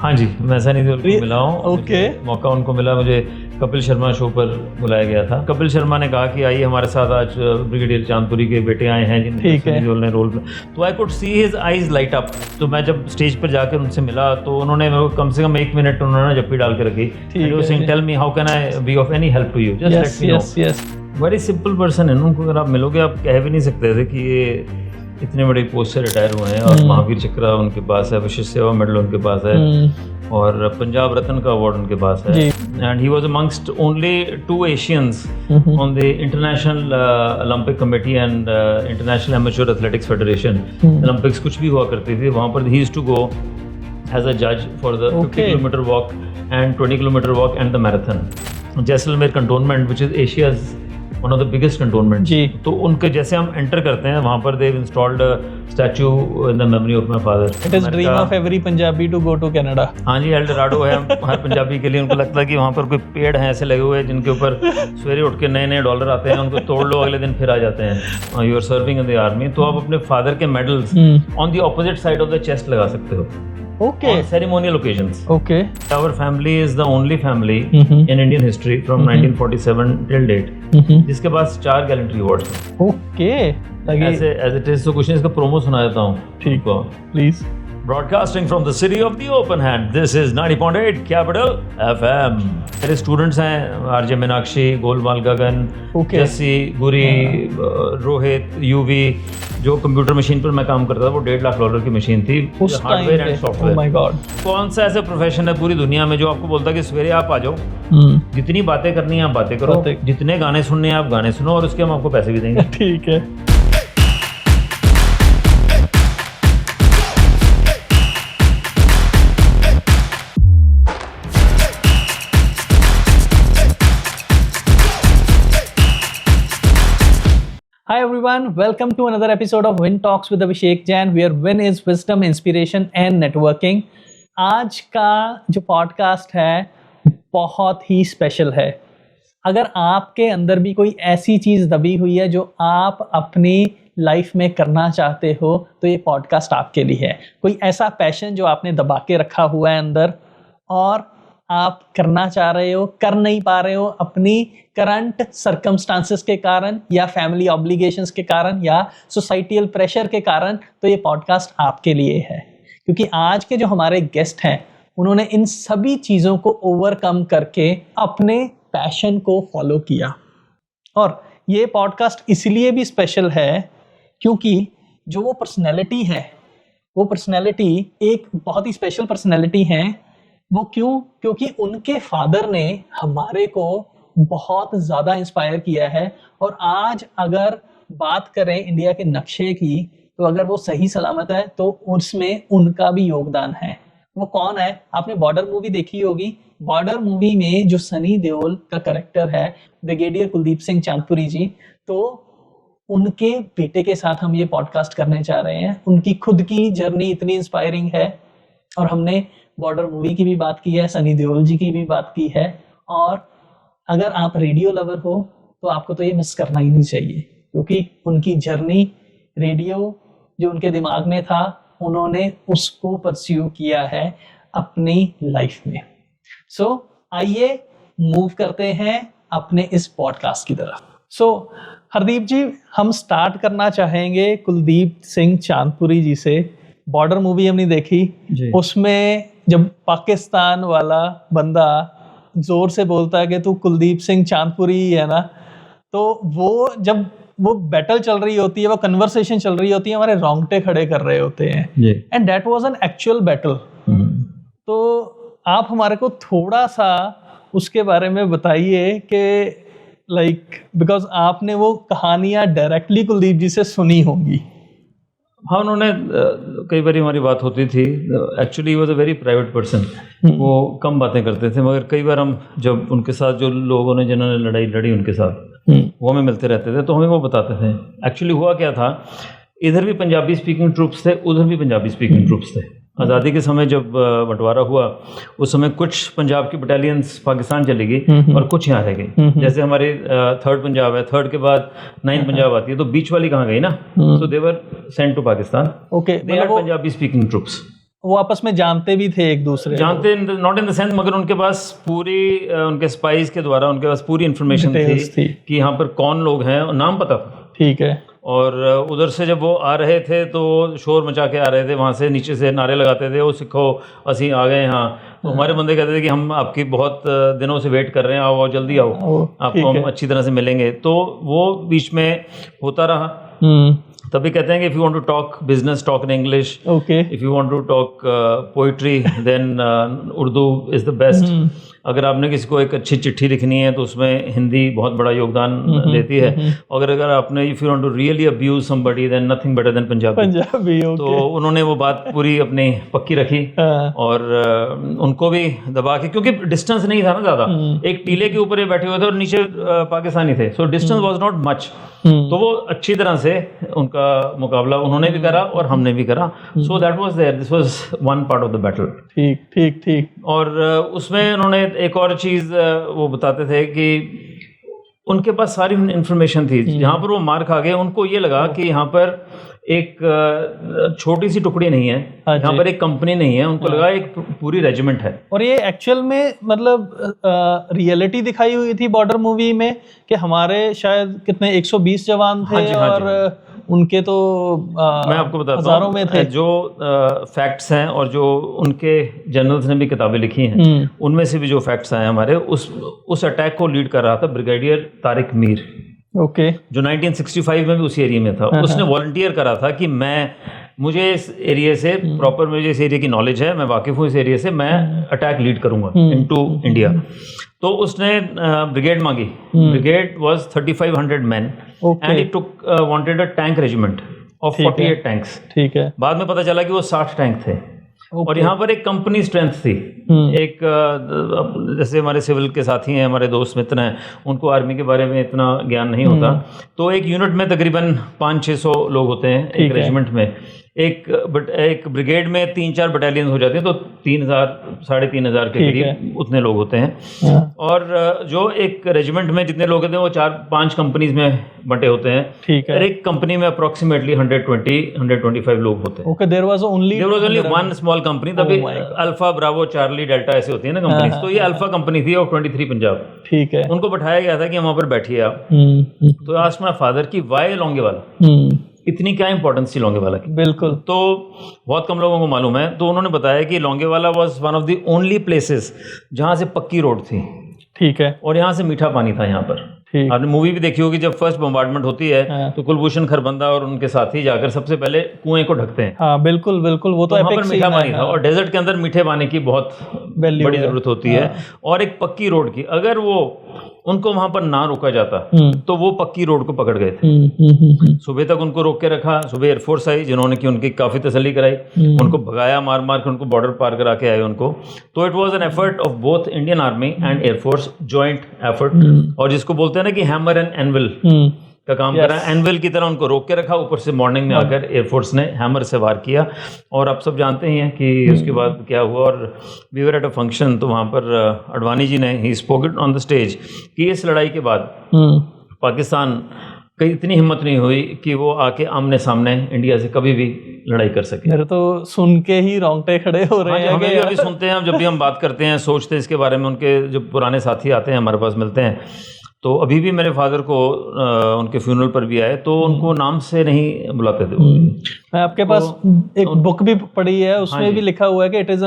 हाँ जी, मैं सनी देओल को मिला हूँ। ओके, मौका उनको मिला, मुझे कपिल शर्मा शो पर बुलाया गया था। कपिल शर्मा ने कहा कि आइए हमारे साथ, आज ब्रिगेडियर चांदपुरी के बेटे आए हैं जिनके सनी देओल ने रोल में, तो I could see his eyes light up. तो मैं जब स्टेज पर जाकर उनसे मिला तो उन्होंने कम से कम 1 मिनट उन्होंने जप्पी डाल के रखी। Tell me how can I be of any help to you, just let me know. Very simple person है, उनको अगर आप मिलोगे आप कह भी नहीं सकते थे कि ये इतने बड़े पोस्ट से रिटायर हुए हैं, और महावीर चक्र उनके पास है, विशिष्ट सेवा मेडल उनके पास है, और पंजाब रत्न का अवार्ड उनके पास है। And he was amongst only 2 Asians on the International Olympic Committee and International Amateur Athletics Federation. Olympics कुछ भी हुआ करती थी, वहाँ पर he used to go as a जज for the 50 kilometre walk and 20 kilometre walk and the marathon. Jaisalmer cantonment which is Asia's one of the biggest cantonment जी। तो उनके जैसे हम एंटर करते हैं वहाँ पर they've installed statue in the memory of my father. It is dream of every Punjabi to go to Canada. हाँ जी, एल डोराडो है हर पंजाबी के लिए। उनको लगता है कि वहाँ पर कोई पेड़ हैं ऐसे लगे हुए हैं जिनके ऊपर सवेरे उठ के नए नए डॉलर आते हैं, उनको तोड़ लो अगले दिन फिर आ जाते हैं। You are serving in the army, तो आप अपने फादर के medals on the opposite side of the chest लगा सकते हो। Okay. On ceremonial occasions. Okay. Our family is the only family in Indian history from 1947 till date जिसके पास 4 gallantry awards हैं। Okay. ऐसे as it is, तो कुछ नहीं, इसका प्रोमो सुना देता हूँ। ठीक है, please. Broadcasting from the city of the open hand, this is 90.8 Capital FM। मेरे स्टूडेंट्स हैं आरजे मीनाक्षी, गोलमाल गगन, जस्सी, गुरी, रोहित, यूवी। जो कंप्यूटर मशीन पर मैं काम करता था वो $1.5 लाख की मशीन थी, hardware and software. My God, कौन सा ऐसा प्रोफेशन है पूरी दुनिया में जो आपको बोलता है कि सवेरे आप आ जाओ, जितनी बातें करनी है आप बातें करो, जितने गाने सुनने हैं आप गाने सुनो, और उसके हम आपको पैसे भी देंगे। ठीक है। Hi everyone, welcome to another episode of Win Talks with Abhishek Jain, where win is wisdom, inspiration and networking। आज का जो पॉडकास्ट है बहुत ही स्पेशल है। अगर आपके अंदर भी कोई ऐसी चीज़ दबी हुई है जो आप अपनी लाइफ में करना चाहते हो, तो ये पॉडकास्ट आपके लिए है। कोई ऐसा पैशन जो आपने दबा के रखा हुआ है अंदर और आप करना चाह रहे हो, कर नहीं पा रहे हो अपनी करंट सर्कमस्टांसेस के कारण, या फैमिली ऑब्लिगेशंस के कारण, या सोसाइटियल प्रेशर के कारण, तो ये पॉडकास्ट आपके लिए है। क्योंकि आज के जो हमारे गेस्ट हैं उन्होंने इन सभी चीज़ों को ओवरकम करके अपने पैशन को फॉलो किया। और ये पॉडकास्ट इसलिए भी स्पेशल है क्योंकि जो वो पर्सनैलिटी है, वो पर्सनैलिटी एक बहुत ही स्पेशल पर्सनैलिटी है। वो क्यों? क्योंकि उनके फादर ने हमारे को बहुत ज़्यादा इंस्पायर किया है। और आज अगर बात करें इंडिया के नक्शे की, तो अगर वो सही सलामत है तो उसमें उनका भी योगदान है। वो कौन है? आपने बॉर्डर मूवी देखी होगी। बॉर्डर मूवी में जो सनी देओल का कैरेक्टर है, ब्रिगेडियर कुलदीप सिंह चांदपुरी जी, तो उनके बेटे के साथ हम ये पॉडकास्ट करने जा रहे हैं। उनकी खुद की जर्नी इतनी इंस्पायरिंग है, और हमने बॉर्डर मूवी की भी बात की है, सनी देओल जी की भी बात की है। और अगर आप रेडियो लवर हो तो आपको तो ये मिस करना ही नहीं चाहिए, क्योंकि उनकी जर्नी, रेडियो जो उनके दिमाग में था, उन्होंने उसको परस्यू किया है अपनी लाइफ में। सो आइए मूव करते हैं अपने इस पॉडकास्ट की तरफ। सो हरदीप जी, हम स्टार्ट करना चाहेंगे कुलदीप सिंह चांदपुरी जी से। बॉर्डर मूवी हमने देखी, उसमें जब पाकिस्तान वाला बंदा जोर से बोलता है कि तू कुलदीप सिंह चांदपुरी ही है ना, तो वो जब वो बैटल चल रही होती है, वो कन्वर्सेशन चल रही होती है, हमारे रोंगटे खड़े कर रहे होते हैं। And that was an actual battle. तो आप हमारे को थोड़ा सा उसके बारे में बताइए कि लाइक, बिकॉज आपने वो कहानियां डायरेक्टली कुलदीप जी से सुनी होंगी। हाँ, उन्होंने कई बार हमारी बात होती थी। Actually was a very private person. वो कम बातें करते थे, मगर कई बार हम जब उनके साथ, जो लोगों ने जिन्होंने लड़ाई लड़ी उनके साथ, वो हमें मिलते रहते थे, तो हमें वो बताते थे एक्चुअली हुआ क्या था। इधर भी पंजाबी स्पीकिंग ट्रूप्स थे, उधर भी पंजाबी स्पीकिंग ट्रूप्स थे। आज़ादी के समय जब बंटवारा हुआ, उस समय कुछ पंजाब की बटालियंस पाकिस्तान चली गई और कुछ यहाँ रह गई। जैसे हमारे 3rd पंजाब है, 3rd के बाद 9th पंजाब आती है, तो बीच वाली कहाँ गई ना, so they were sent to Pakistan. Okay, they are Punjabi speaking troops. वो आपस में जानते भी थे एक दूसरे जानते, नॉट इन द सेंस, मगर उनके पास पूरी उनके स्पाइस के द्वारा उनके पास पूरी इन्फॉर्मेशन थी कि यहाँ पर कौन लोग हैं, नाम पता था। ठीक है। और उधर से जब वो आ रहे थे तो शोर मचा के आ रहे थे, वहाँ से नीचे से नारे लगाते थे, वो सिखो असी आ गए यहाँ। तो हमारे बंदे कहते थे कि हम आपकी बहुत दिनों से वेट कर रहे हैं, आओ जल्दी आओ, आपको हम अच्छी तरह से मिलेंगे। तो वो बीच में होता रहा। तभी कहते हैं कि if you want to talk business, talk in English. Okay. If you want to talk poetry, then Urdu is the best. अगर आपने किसी को एक अच्छी चिट्ठी लिखनी है तो उसमें हिंदी बहुत बड़ा योगदान देती है। अगर आपने if you want to really abuse somebody, then nothing better than Punjabi. तो उन्होंने वो बात पूरी अपनी पक्की रखी और उनको भी दबा के, क्योंकि डिस्टेंस नहीं था ना ज़्यादा, एक टीले के ऊपर ये बैठे हुए थे और नीचे पाकिस्तानी थे, so distance was not much. तो वो अच्छी तरह से उनका मुकाबला उन्होंने भी करा और हमने भी करा। So that was there, this was one part of the battle. ठीक ठीक ठीक। और उसमें उन्होंने एक और चीज़ वो बताते थे कि उनके पास सारी इन्फॉर्मेशन थी। जहाँ पर वो मार खा गए, उनको ये लगा कि यहाँ पर एक छोटी सी टुकड़ी नहीं है, यहाँ पर एक कंपनी नहीं है, उनको लगा एक पूरी रेजिमेंट है। और ये एक्चुअल में मतलब रियलिटी दिखाई हुई थी बॉर्डर मूवी में कि हमारे शायद कितने 120 जवान थे। और उनके तो मैं आपको बताता हूँ, हजारों में थे। जो फैक्ट्स हैं और जो उनके जनरल्स ने भी किताबें लिखी हैं, उनमें से भी जो फैक्ट्स आए हमारे, उस अटैक को लीड कर रहा था ब्रिगेडियर तारिक मीर। ओके। जो 1965 में भी उसी एरिया में था। उसने वॉलंटियर करा था कि मुझे इस एरिया से प्रॉपर, मुझे इस एरिया की नॉलेज है, मैं वाकिफ हूँ इस एरिया से, मैं अटैक लीड करूंगा इनटू इंडिया। तो उसने ब्रिगेड मांगी। Brigade was 3500 man and he took wanted a tank regiment of 48 tanks. ठीक है। बाद में पता चला कि वो 60 टैंक थे। और यहाँ पर एक कंपनी स्ट्रेंथ थी। एक जैसे हमारे सिविल के साथी हैं, हमारे दोस्त मित्र हैं, उनको आर्मी के बारे में इतना ज्ञान नहीं होता। तो एक यूनिट में तकरीबन 500-600 लोग होते हैं एक रेजिमेंट में। एक ब्रिगेड में 3-4 बटालियन हो जाते हैं, तो 3,000-3,500 के करीब उतने लोग होते हैं। और जो एक रेजिमेंट में जितने लोग होते हैं वो 4-5 कंपनीज में बंटे होते हैं। ठीक है। एक कंपनी में अप्रोक्सीमेटली 120-125 लोग होते हैं। Okay. There was only one small company. तभी अल्फा, ब्रावो, चार्ली, डेल्टा ऐसे होती है ना कंपनीज। तो ये अल्फा कंपनी थी ऑफ 23 पंजाब। ठीक है। उनको बैठाया गया था कि वहां पर बैठिए आप। तो आस्क्ड माय फादर की व्हाई लोंगेवाला, इतनी क्या इंपॉर्टेंस थी लोंगेवाला की। बिल्कुल। तो बहुत कम लोगों को मालूम है। तो उन्होंने बताया कि Longewala was one of the only places जहां से पक्की रोड थी। ठीक है। और यहाँ से मीठा पानी था यहाँ पर। आपने मूवी भी देखी होगी, जब फर्स्ट बम्बार्डमेंट होती है तो कुलभूषण खरबंदा और उनके साथी जाकर सबसे पहले कुएं को ढकते हैं। हाँ, बिल्कुल बिल्कुल। वो तो वहाँ पर मीठा पानी था। और डेजर्ट के अंदर मीठे पानी की बहुत बड़ी जरूरत होती है। और एक पक्की रोड की, अगर वो उनको वहां पर ना रोका जाता तो वो पक्की रोड को पकड़ गए थे। सुबह तक उनको रोक के रखा। सुबह एयरफोर्स आई जिन्होंने की उनकी काफी तसल्ली कराई, उनको भगाया मार मार के, उनको बॉर्डर पार करा के आए उनको। तो it was an effort of both Indian army and air force, joint effort. और जिसको बोलते हैं ना कि हैमर एंड एनविल का काम करा। एनविल की तरह उनको रोक के रखा, ऊपर से मॉर्निंग में आकर एयरफोर्स ने हैमर से वार किया। और आप सब जानते ही हैं कि उसके बाद क्या हुआ। और we were at a function, तो वहाँ पर अडवाणी जी ने ही स्पोकन ऑन द स्टेज कि इस लड़ाई के बाद पाकिस्तान की इतनी हिम्मत नहीं हुई कि वो आके आमने सामने इंडिया से कभी भी लड़ाई कर सके। मेरे तो सुन के ही रोंगटे खड़े हो रहे हैं। हमें भी अभी सुनते हैं, जब भी हम बात करते हैं, सोचते हैं इसके बारे में, उनके जो पुराने साथी आते हैं हमारे पास मिलते हैं, तो अभी भी मेरे फादर को उनके फ्यूनरल पर भी आए तो उनको नाम से नहीं बुलाते थे। मैं आपके पास एक बुक भी पढ़ी है, उसमें भी लिखा हुआ है कि इट इज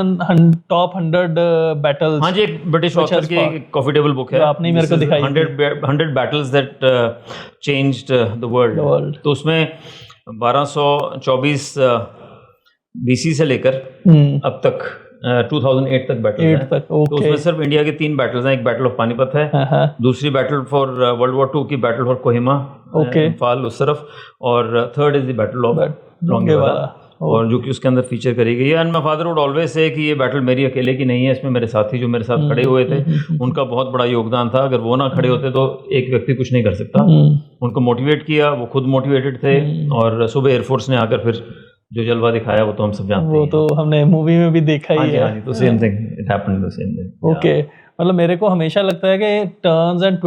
टॉप 100 बैटल्स। हाँ जी, एक ब्रिटिश ऑथर की कॉफी टेबल बुक है, आपने मेरे को दिखाई। 100 battles that changed the world. तो उसमें 1224 BC से लेकर अब तक 2008 तक बैटल है। तो उसमें सिर्फ इंडिया के 3 बैटल्स हैं। एक बैटल ऑफ पानीपत है, दूसरी बैटल फॉर वर्ल्ड वॉर 2 की बैटल फॉर कोहिमा, इम्फाल उस तरफ, और third is the battle of Longewala, और जो कि उसके अंदर फीचर करी गई है। And my father would always say कि ये बैटल मेरी अकेले की नहीं है, इसमें मेरे साथी जो मेरे साथ खड़े हुए थे उनका बहुत बड़ा योगदान था। अगर वो ना खड़े होते तो एक व्यक्ति कुछ नहीं कर सकता। उनको मोटिवेट किया, वो खुद मोटिवेटेड थे। और सुबह एयरफोर्स ने आकर फिर जो जलवा दिखाया वो तो हम सब जानते हैं। वो तो हमने मूवी में भी देखा ही है। हाँ जी, तो same thing, it happened the same way. Okay. मतलब मेरे को हमेशा लगता है कि टर्न्स एंड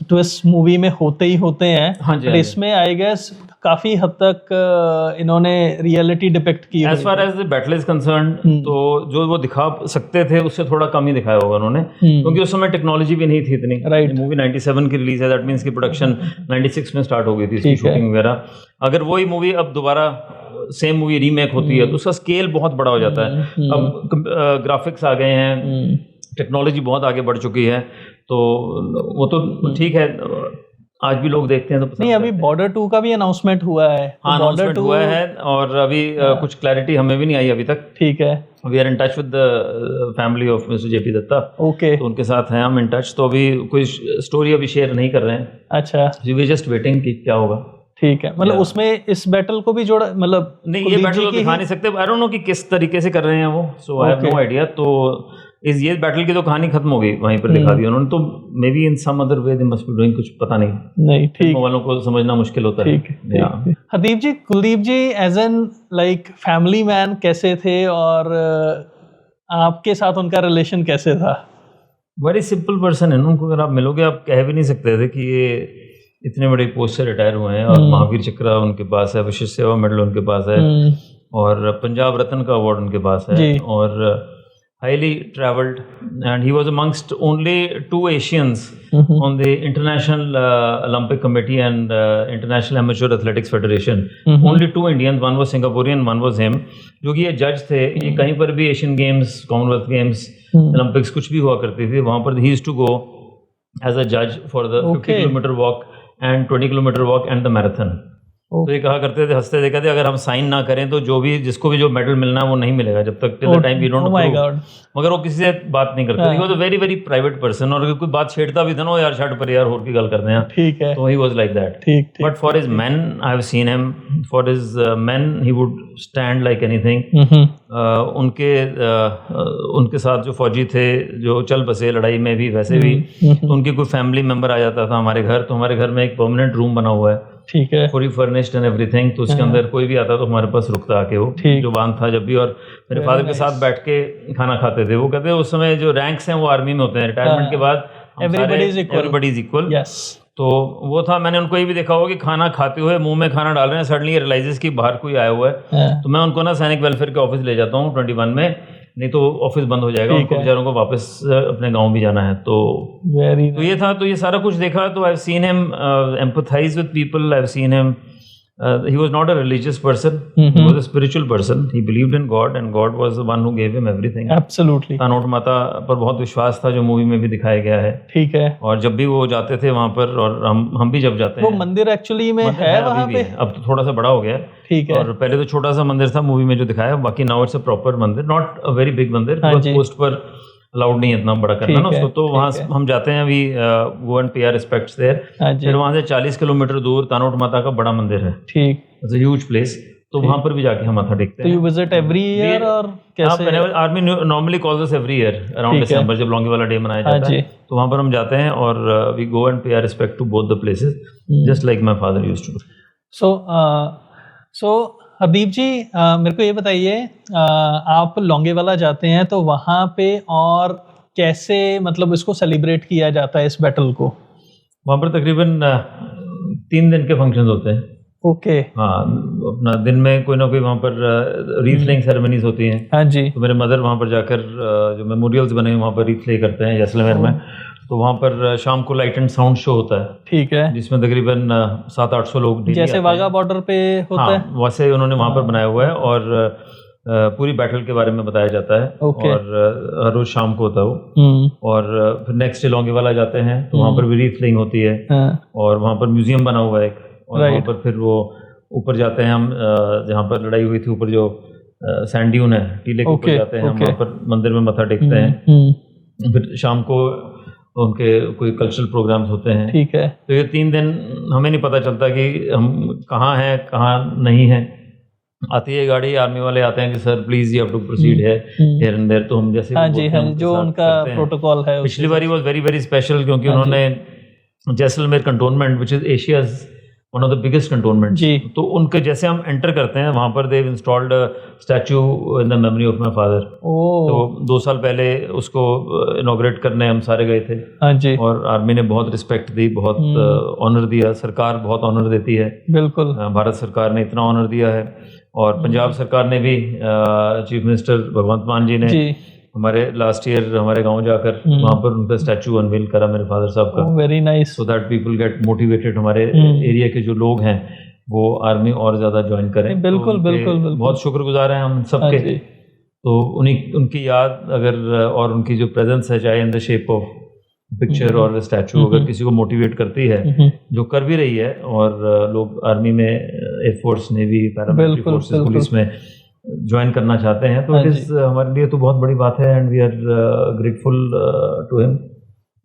ट्विस्ट मूवी में होते ही होते हैं। हाँ जी, इसमें आई गेस काफी हद तक इन्होंने रियलिटी डिपिक्ट की as far as the battle is concern, तो जो वो दिखा सकते थे उससे थोड़ा कम ही दिखाया होगा उन्होंने, क्योंकि उस समय टेक्नोलॉजी भी नहीं थी इतनी। Right. मूवी 97 की रिलीज है, दैट मीन्स की प्रोडक्शन 96 में स्टार्ट हो गई थी इसकी शूटिंग वगैरह। अगर वही मूवी अब दोबारा सेम मूवी रीमेक होती है तो उसका स्केल बहुत बड़ा हो जाता है। अब ग्राफिक्स आ गए हैं, टेक्नोलॉजी बहुत आगे बढ़ चुकी है, तो वो तो ठीक है, आज भी लोग देखते हैं तो नहीं, अभी बॉर्डर 2 का भी अनाउंसमेंट हुआ है। हाँ, अनाउंसमेंट हुआ है और अभी कुछ क्लैरिटी हमें भी नहीं आई अभी तक। ठीक है, we are in touch with the family of mister JP Datta. Okay, तो उनके साथ हैं हम इन टच, तो अभी कोई स्टोरी अभी शेयर नहीं कर रहे हैं। अच्छा, वी जस्ट वेटिंग कि क्या होगा। ठीक है, मतलब उसमें इस बैटल को भी जोड़ा, मतलब नहीं, ये बैटल तो दिखा नहीं सकते, आई डोंट नो कि किस तरीके से कर रहे हैं वो, सो आई हैव नो आइडिया। तो ये बैटल की तो कहानी खत्म हो गई, वहीं पर दिखा दी उन्होंने, तो may be in some other way they must be doing, कुछ पता नहीं, ठीक वालों को समझना मुश्किल होता है। ठीक। Hardeep ji, Kuldeep ji as an like family man कैसे थे और आपके साथ उनका रिलेशन कैसे था? वेरी सिंपल पर्सन है ना, उनको अगर आप मिलोगे आप कह भी नहीं सकते थे कि ये इतने बड़े पोस्ट से रिटायर हुए हैं, और महावीर चक्र उनके पास है, विशिष्ट सेवा मेडल उनके पास है, और पंजाब रत्न का अवार्ड उनके पास है, और highly traveled, and he was amongst only 2 Asians on the International Olympic Committee and International Amateur Athletics Federation. Only 2 Indians, one was Singaporean, one was him. जो कि ये जज थे, ये कहीं पर भी Asian games, Commonwealth games, Olympics कुछ भी हुआ करती थी, वहाँ पर he used to go as a judge for the 50 kilometer walk and 20 kilometer walk and the marathon. तो ये कहा करते थे, हंसते थे, कहते अगर हम साइन ना करें तो जो भी जिसको भी जो मेडल मिलना है वो नहीं मिलेगा जब तक till the time we don't approve. मगर वो किसी से बात नहीं करते थे, he was a very very private person, और अगर कोई बात छेड़ता भी था ना, यार छाड़ पर यार और की गल करते हैं, ठीक है, तो he was like that. But for his main I have seen him, for his main he would stand like anything. उनके साथ जो फौजी थे जो चल बसे लड़ाई में भी, वैसे भी उनके कोई फैमिली मेंबर आ जाता था हमारे घर, तो हमारे घर में एक परमानेंट रूम बना हुआ है, ठीक है, फुली फर्निश्ड एंड एवरीथिंग, तो उसके अंदर कोई भी आता तो हमारे पास रुकता आके, वो जो बांध था जब भी, और मेरे फादर के साथ बैठ के खाना खाते थे। वो कहते उस समय जो रैंक्स हैं वो आर्मी में होते हैं, रिटायरमेंट के बाद एवरीबॉडी इज इक्वल, तो वो था। मैंने उनको ये भी देखा होगा कि खाना खाते हुए मुंह में खाना डाल रहे हैं, सडनली रियलाइजेस कि बाहर कोई आया हुआ है, तो मैं उनको ना सैनिक वेलफेयर के ऑफिस ले जाता हूँ 21 में, नहीं तो ऑफिस बंद हो जाएगा, उनको बेचारों को वापस अपने गांव भी जाना है। तो ये था, तो ये सारा कुछ देखा, तो I have seen him empathise with people, I have seen him, he was not a religious person, he was a spiritual person, he believed in God and God was the one who gave him everything. Absolutely. तानोट माता पर बहुत विश्वास था, जो movie में भी दिखाया गया है, ठीक है, और जब भी वो जाते थे वहाँ पर, और हम भी जब जाते हैं, वो मंदिर एक्चुअली में है वहाँ पे, अब तो थोड़ा सा बड़ा हो गया है, ठीक है, और पहले तो छोटा सा मंदिर था मूवी में जो दिखाया, बाकी नाउ इट्स अ प्रॉपर मंदिर, नॉट अ वेरी बिग मंदिर, पोस्ट पर अलाउड नहीं है इतना बड़ा करना ना उसको, तो वहाँ हम जाते हैं अभी, गो and pay our respects there. फिर वहाँ से 40 किलोमीटर दूर तानोट माता का बड़ा मंदिर है, ठीक, इट्स अ ह्यूज प्लेस, तो वहाँ पर भी जाके हम माथा टेकते हैं। तो यू विजिट एवरी ईयर और कैसे? Army normally calls us every year around December, जब लॉन्गीवाला डे मनाया जाता है, तो वहाँ पर हम जाते हैं और we go and pay our respect to both the places, just like my father used to. So Hardeep ji, मेरे को ये बताइए, आप लोंगेवाला जाते हैं तो वहाँ पे और कैसे, मतलब इसको सेलिब्रेट किया जाता है इस बैटल को? वहाँ पर तकरीबन 3 दिन के फंक्शंस होते हैं। ओके, हाँ, अपना दिन में कोई ना कोई वहाँ पर रीथ लेइंग सेरेमनीज होती हैं। हाँ जी, तो मेरे मदर वहाँ पर जाकर जो मेमोरियल्स बने वहाँ पर रीथ ले करते हैं जैसलमेर में, तो वहाँ पर शाम को लाइट एंड साउंड शो होता है, ठीक है, जिसमें तकरीबन 700-800 लोग, जैसे वाघा बॉर्डर पे होता है, वैसे उन्होंने वहाँ पर बनाया हुआ है, और पूरी बैटल के बारे में बताया जाता है, और हर रोज शाम को होता है वो, और फिर नेक्स्ट डे लोंगेवाला जाते हैं, तो वहाँ पर भी रीथ लेइंग होती है, और वहाँ पर म्यूजियम बना हुआ है, और वहाँ पर फिर वो ऊपर जाते हैं हम, जहाँ पर लड़ाई हुई थी, ऊपर जो सैंड ड्यून है, टीले के ऊपर जाते हैं हम, वहाँ पर मंदिर में मत्था टेकते हैं। फिर शाम को उनके कोई कल्चरल प्रोग्राम्स होते हैं, ठीक है, तो ये 3 दिन हमें नहीं पता चलता कि हम कहाँ हैं कहाँ नहीं हैं। आती है गाड़ी, आर्मी वाले आते हैं कि sir please you have to proceed है हियर एंड देयर, तो हम जैसे जो उनका प्रोटोकॉल है। पिछली बारी वाज वेरी वेरी स्पेशल, क्योंकि उन्होंने Jaisalmer cantonment, which is Asia's one of the biggest cantonment जी। तो उनके जैसे हम एंटर करते हैं वहाँ पर they've installed statue in the memory of my father. तो 2 साल पहले उसको इनॉग्रेट करने हम सारे गए थे। हाँ जी। और आर्मी ने बहुत रिस्पेक्ट दी, बहुत ऑनर दिया, सरकार बहुत ऑनर देती है। बिल्कुल। भारत सरकार ने इतना ऑनर दिया है और पंजाब सरकार ने भी, चीफ मिनिस्टर भगवंत मान जी ने हमारे लास्ट ईयर हमारे गांव जाकर वहाँ पर उनका स्टैचू अनवील करा मेरे फादर साहब का। Very nice. So that people get motivated, हमारे एरिया के जो लोग हैं वो आर्मी और ज्यादा ज्वाइन करें। बिल्कुल बिल्कुल। बहुत शुक्रगुजार हैं हम सबके। तो उनकी याद अगर और उनकी जो प्रेजेंस है, चाहे in the shape of picture और स्टैचू, अगर किसी को मोटिवेट करती है, जो कर भी रही है, और लोग आर्मी में, air force, navy, paramilitary forces, police में ज्वाइन करना चाहते हैं, तो इट इज हमारे लिए तो बहुत बड़ी बात है and we are grateful to him.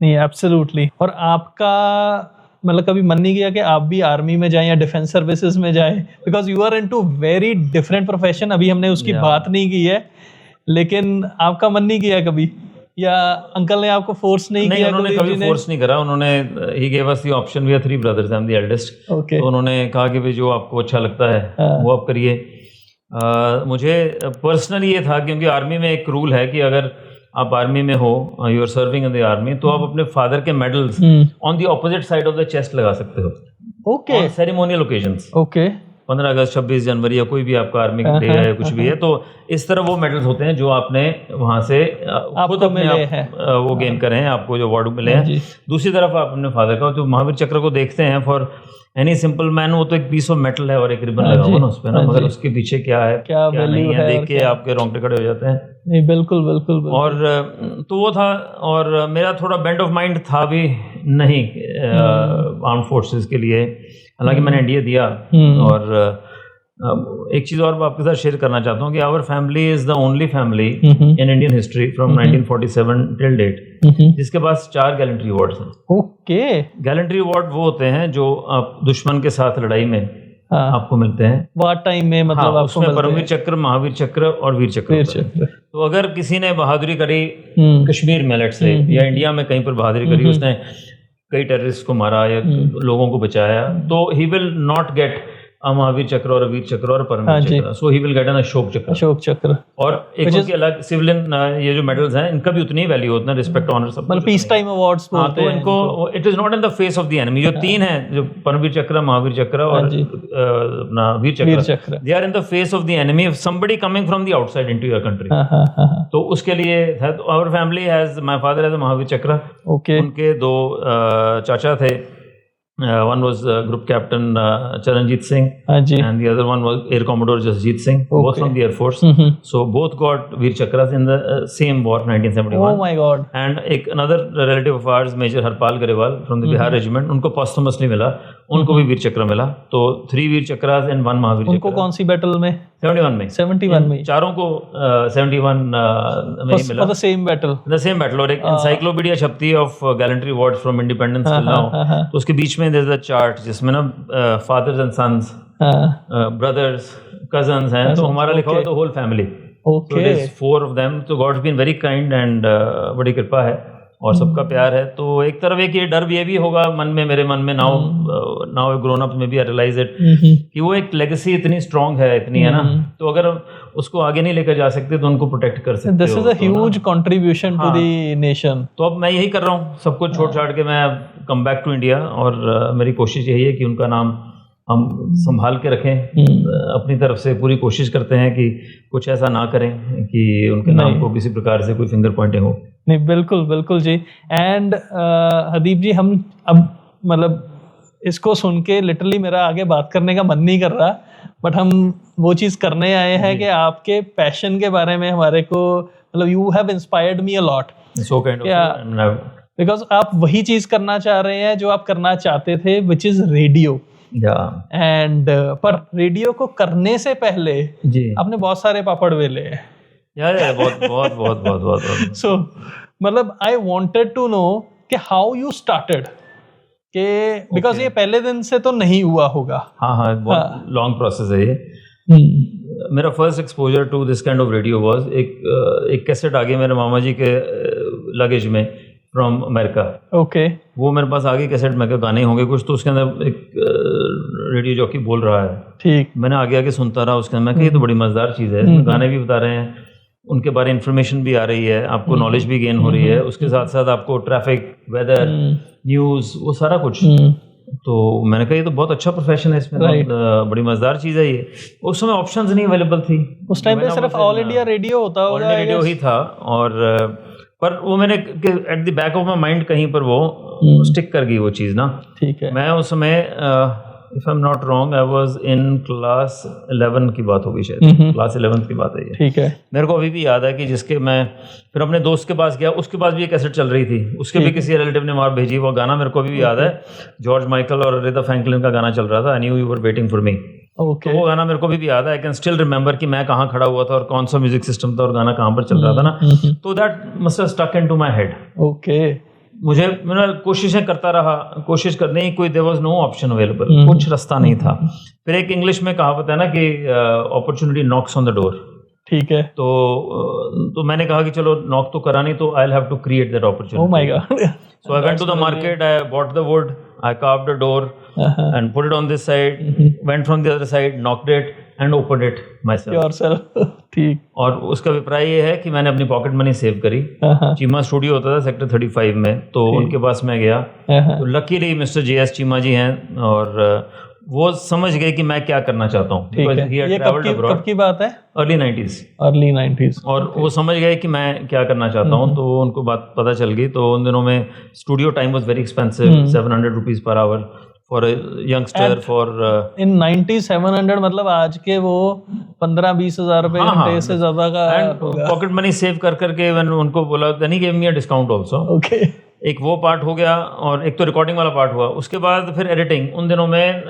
नहीं, एब्सोल्युटली। और आपका मतलब कभी मन नहीं किया कि आप भी आर्मी में जाएं या डिफेंस सर्विसेज में जाएं? Because you are into very different profession. अभी हमने उसकी बात नहीं की है, लेकिन आपका मन नहीं किया कभी, या अंकल ने आपको फोर्स नहीं किया? उन्होंने कभी फोर्स नहीं करा। उन्होंने he gave us the option, we are 3 brothers, I am the eldest. तो उन्होंने कहा कि भाई जो आपको अच्छा लगता है वो आप करिए। मुझे पर्सनली ये था, क्योंकि आर्मी में एक रूल है कि अगर आप आर्मी में हो, you are serving in the army, तो आप अपने फादर के medals on the opposite side of the chest लगा सकते हो। ओके। Ceremonial occasions. ओके। 15 अगस्त, 26 जनवरी या कोई भी आपका आर्मी डे है, कुछ भी है, तो इस तरह वो मेडल्स होते हैं जो आपने वहां से खुद अपने आप वो गेन करे हैं, आपको जो अवार्ड मिले हैं। दूसरी तरफ आप अपने फादर का जो महावीर चक्र को देखते हैं, फॉर एनी सिंपल मैन, वो तो एक पीस ऑफ मेटल है और एक रिबन लगा हुआ ना उस पे ना, मगर उसके पीछे क्या है, क्या नहीं है, देख के आपके रोंगटे खड़े हो जाते हैं। नहीं, बिल्कुल बिल्कुल। और तो वो था, और मेरा थोड़ा बेंड ऑफ माइंड था भी नहीं आर्म फोर्सेस के लिए, हालांकि मैंने एनडीए दिया। और एक चीज और आपके साथ शेयर करना चाहता हूँ कि our family is the only family in Indian history from 1947 till date जिसके पास 4 गैलेंट्री अवार्ड्स हैं। ओके। गैलेंट्री अवार्ड वो होते हैं जो आप दुश्मन के साथ लड़ाई में आपको मिलते हैं, वार टाइम में, मतलब आपको उसमें परमवीर चक्र, महावीर चक्र और वीर चक्र। तो अगर किसी ने बहादुरी करी कश्मीर में लेट से, या इंडिया में कहीं पर बहादुरी करी, उसने कई टेररिस्ट को मारा या लोगों को बचाया, तो he will not get Mahavir Chakra और वीर चक्र और Paramvir Chakra, so he will get an Ashok Chakra. Ashok चक्र। और एक उनके अलग सिविलियन ये जो मेडल्स हैं, इनका भी उतनी ही वैल्यू होता है, रिस्पेक्ट, ऑनर, सब, मतलब पीस टाइम अवार्ड्स बोलते हैं। तो इनको it is not in the face of the enemy. जो 3 हैं, जो परमवीर चक्र, महावीर चक्र और अपना Vir Chakra, they are in the face of the enemy, if somebody coming from the outside into your country. तो उसके लिए our family has, my father has a Mahavir Chakra. उनके 2 चाचा थे। One was Group Captain Charanjit Singh, and the other one was Air Commodore Jasjeet Singh, both from the Air Force. So both got Veer Chakras in the same war, 1971. Oh my God! And another relative of ours, Major Harpal Garewal from the Bihar Regiment, उनको posthumously मिला, उनको भी वीर चक्र मिला। तो 3 वीर chakras and 1 Mahavir चक्र। उनको कौन सी बैटल में? 71 में। चारों को 71 में ही मिला। Same battle. और एक encyclopedia छपती है of gallantry awards from independence till now। तो उसके बीच में there's a chart जिसमें ना fathers and sons, brothers, cousins हैं, तो हमारा लिखा हुआ तो whole family। So there's 4 of them। तो God's been very kind and बड़ी कृपा है और सबका प्यार है। तो एक तरफ एक ये डर भी ये भी होगा मन में, मेरे मन में, नाउ ग्रोन अप में भी आई रियलाइज इट, कि वो एक लेगेसी इतनी स्ट्रांग है, इतनी है ना, तो अगर उसको आगे नहीं लेकर जा सकते तो उनको प्रोटेक्ट कर सकते हो। This is a huge contribution to the nation. तो अब मैं यही कर रहा हूँ, सब कुछ छोड़ छाड़ के मैं कम बैक टू इंडिया, और मेरी कोशिश यही है कि उनका नाम हम संभाल के रखें। अपनी तरफ से पूरी कोशिश करते हैं कि कुछ ऐसा ना करें कि उनके नाम को किसी प्रकार से कोई फिंगर पॉइंटिंग हो। नहीं, बिल्कुल बिल्कुल जी। एंड हदीप जी, हम अब मतलब इसको सुन के लिटरली मेरा आगे बात करने का मन नहीं कर रहा, बट हम वो चीज़ करने आए हैं कि आपके पैशन के बारे में हमारे को, मतलब you have inspired me a lot. So kind of, because आप वही चीज़ करना चाह रहे हैं जो आप करना चाहते थे, विच इज़ रेडियो। एंड पर रेडियो को करने से पहले आपने बहुत सारे पापड़ बेले हैं। बहुत। सो मतलब आई वांटेड टू नो कि हाउ यू स्टार्टेड, के बिकॉज ये पहले दिन से तो नहीं हुआ होगा। हाँ, बहुत लॉन्ग प्रोसेस है ये। मेरा first exposure to this kind of radio was एक कैसेट आ गई मेरे मामा जी के लगेज में फ्रॉम अमेरिका। ओके। वो मेरे पास आ गई कैसेट, मैं कहा गाने होंगे कुछ, तो उसके अंदर एक रेडियो जॉकी बोल रहा है, ठीक, मैंने आगे आगे सुनता रहा उसके, मैं कहा ये तो बड़ी मजेदार चीज़ है, इसमें गाने भी बता रहे हैं, उनके बारे में इंफॉर्मेशन भी आ रही है, आपको नॉलेज भी गेन हो रही है, उसके साथ साथ आपको ट्रैफिक, वेदर, न्यूज़, वो सारा कुछ। तो मैंने कहा ये तो बहुत अच्छा प्रोफेशन है, इसमें बड़ी मजेदार चीज़ है ये। उस समय ऑप्शंस नहीं अवेलेबल थी उस टाइम पे, सिर्फ ऑल इंडिया रेडियो होता होगा, ऑल रेडियो ही था। और पर वो मैंने eight the back of my mind कहीं पर वो स्टिक कर गई वो चीज़ ना। ठीक है। मैं उस समय if I am not wrong I was in class 11 की बात होगी शायद, क्लास 11 की बात है ये। ठीक है। मेरे को अभी भी याद है कि जिसके मैं फिर अपने दोस्त के पास गया, उसके पास भी एक कैसेट चल रही थी, उसके भी किसी रिलेटिव ने वहाँ भेजी, वो गाना मेरे को अभी भी याद है, जॉर्ज माइकल और अरेथा फ्रैंकलिन का गाना चल रहा था, I knew you were waiting for me. Okay. तो वो गाना मेरे को भी याद है, आई कैन स्टिल रिमेंबर कि मैं कहाँ खड़ा हुआ था और कौन सा म्यूजिक सिस्टम था और गाना कहाँ पर चल रहा था ना। तो that must have stuck into my head. Okay. मुझे मैं कोशिशें करता रहा, कोशिश करने की कोई there was no option available, कुछ रास्ता नहीं था। फिर एक इंग्लिश में कहावत है ना कि opportunity knocks on the door. ठीक है। तो मैंने कहा कि चलो नॉक तो करा नहीं, तो I will have to create that opportunity. Oh my God. So I went to the market, I bought the wood, I carved a door and put it on this side, went from the other side, knocked it and opened it myself. Yourself. ठीक। और उसका अभिप्राय ये है कि मैंने अपनी pocket money save करी। चीमा स्टूडियो होता था सेक्टर 35 में, तो उनके पास मैं गया। तो लकीली मिस्टर JS चीमा जी हैं और वो समझ गए कि मैं क्या करना चाहता हूँ। ये कब की बात है? Early 90s। Early 90s। और वो समझ गए कि मैं क्या करना चाहता हूँ, तो उनको बात पता चल गई। तो उन दिनों में studio time was very expensive, 700 rupees per hour for youngster. For in 90s 700 मतलब आज के वो 15-20 हज़ार रुपए घंटे से ज्यादा का होगा। पॉकेट मनी सेव कर करके उनको बोला, then he give me a discount also. Okay. एक वो पार्ट हो गया और एक तो रिकॉर्डिंग वाला पार्ट हुआ। उसके बाद फिर एडिटिंग। उन दिनों में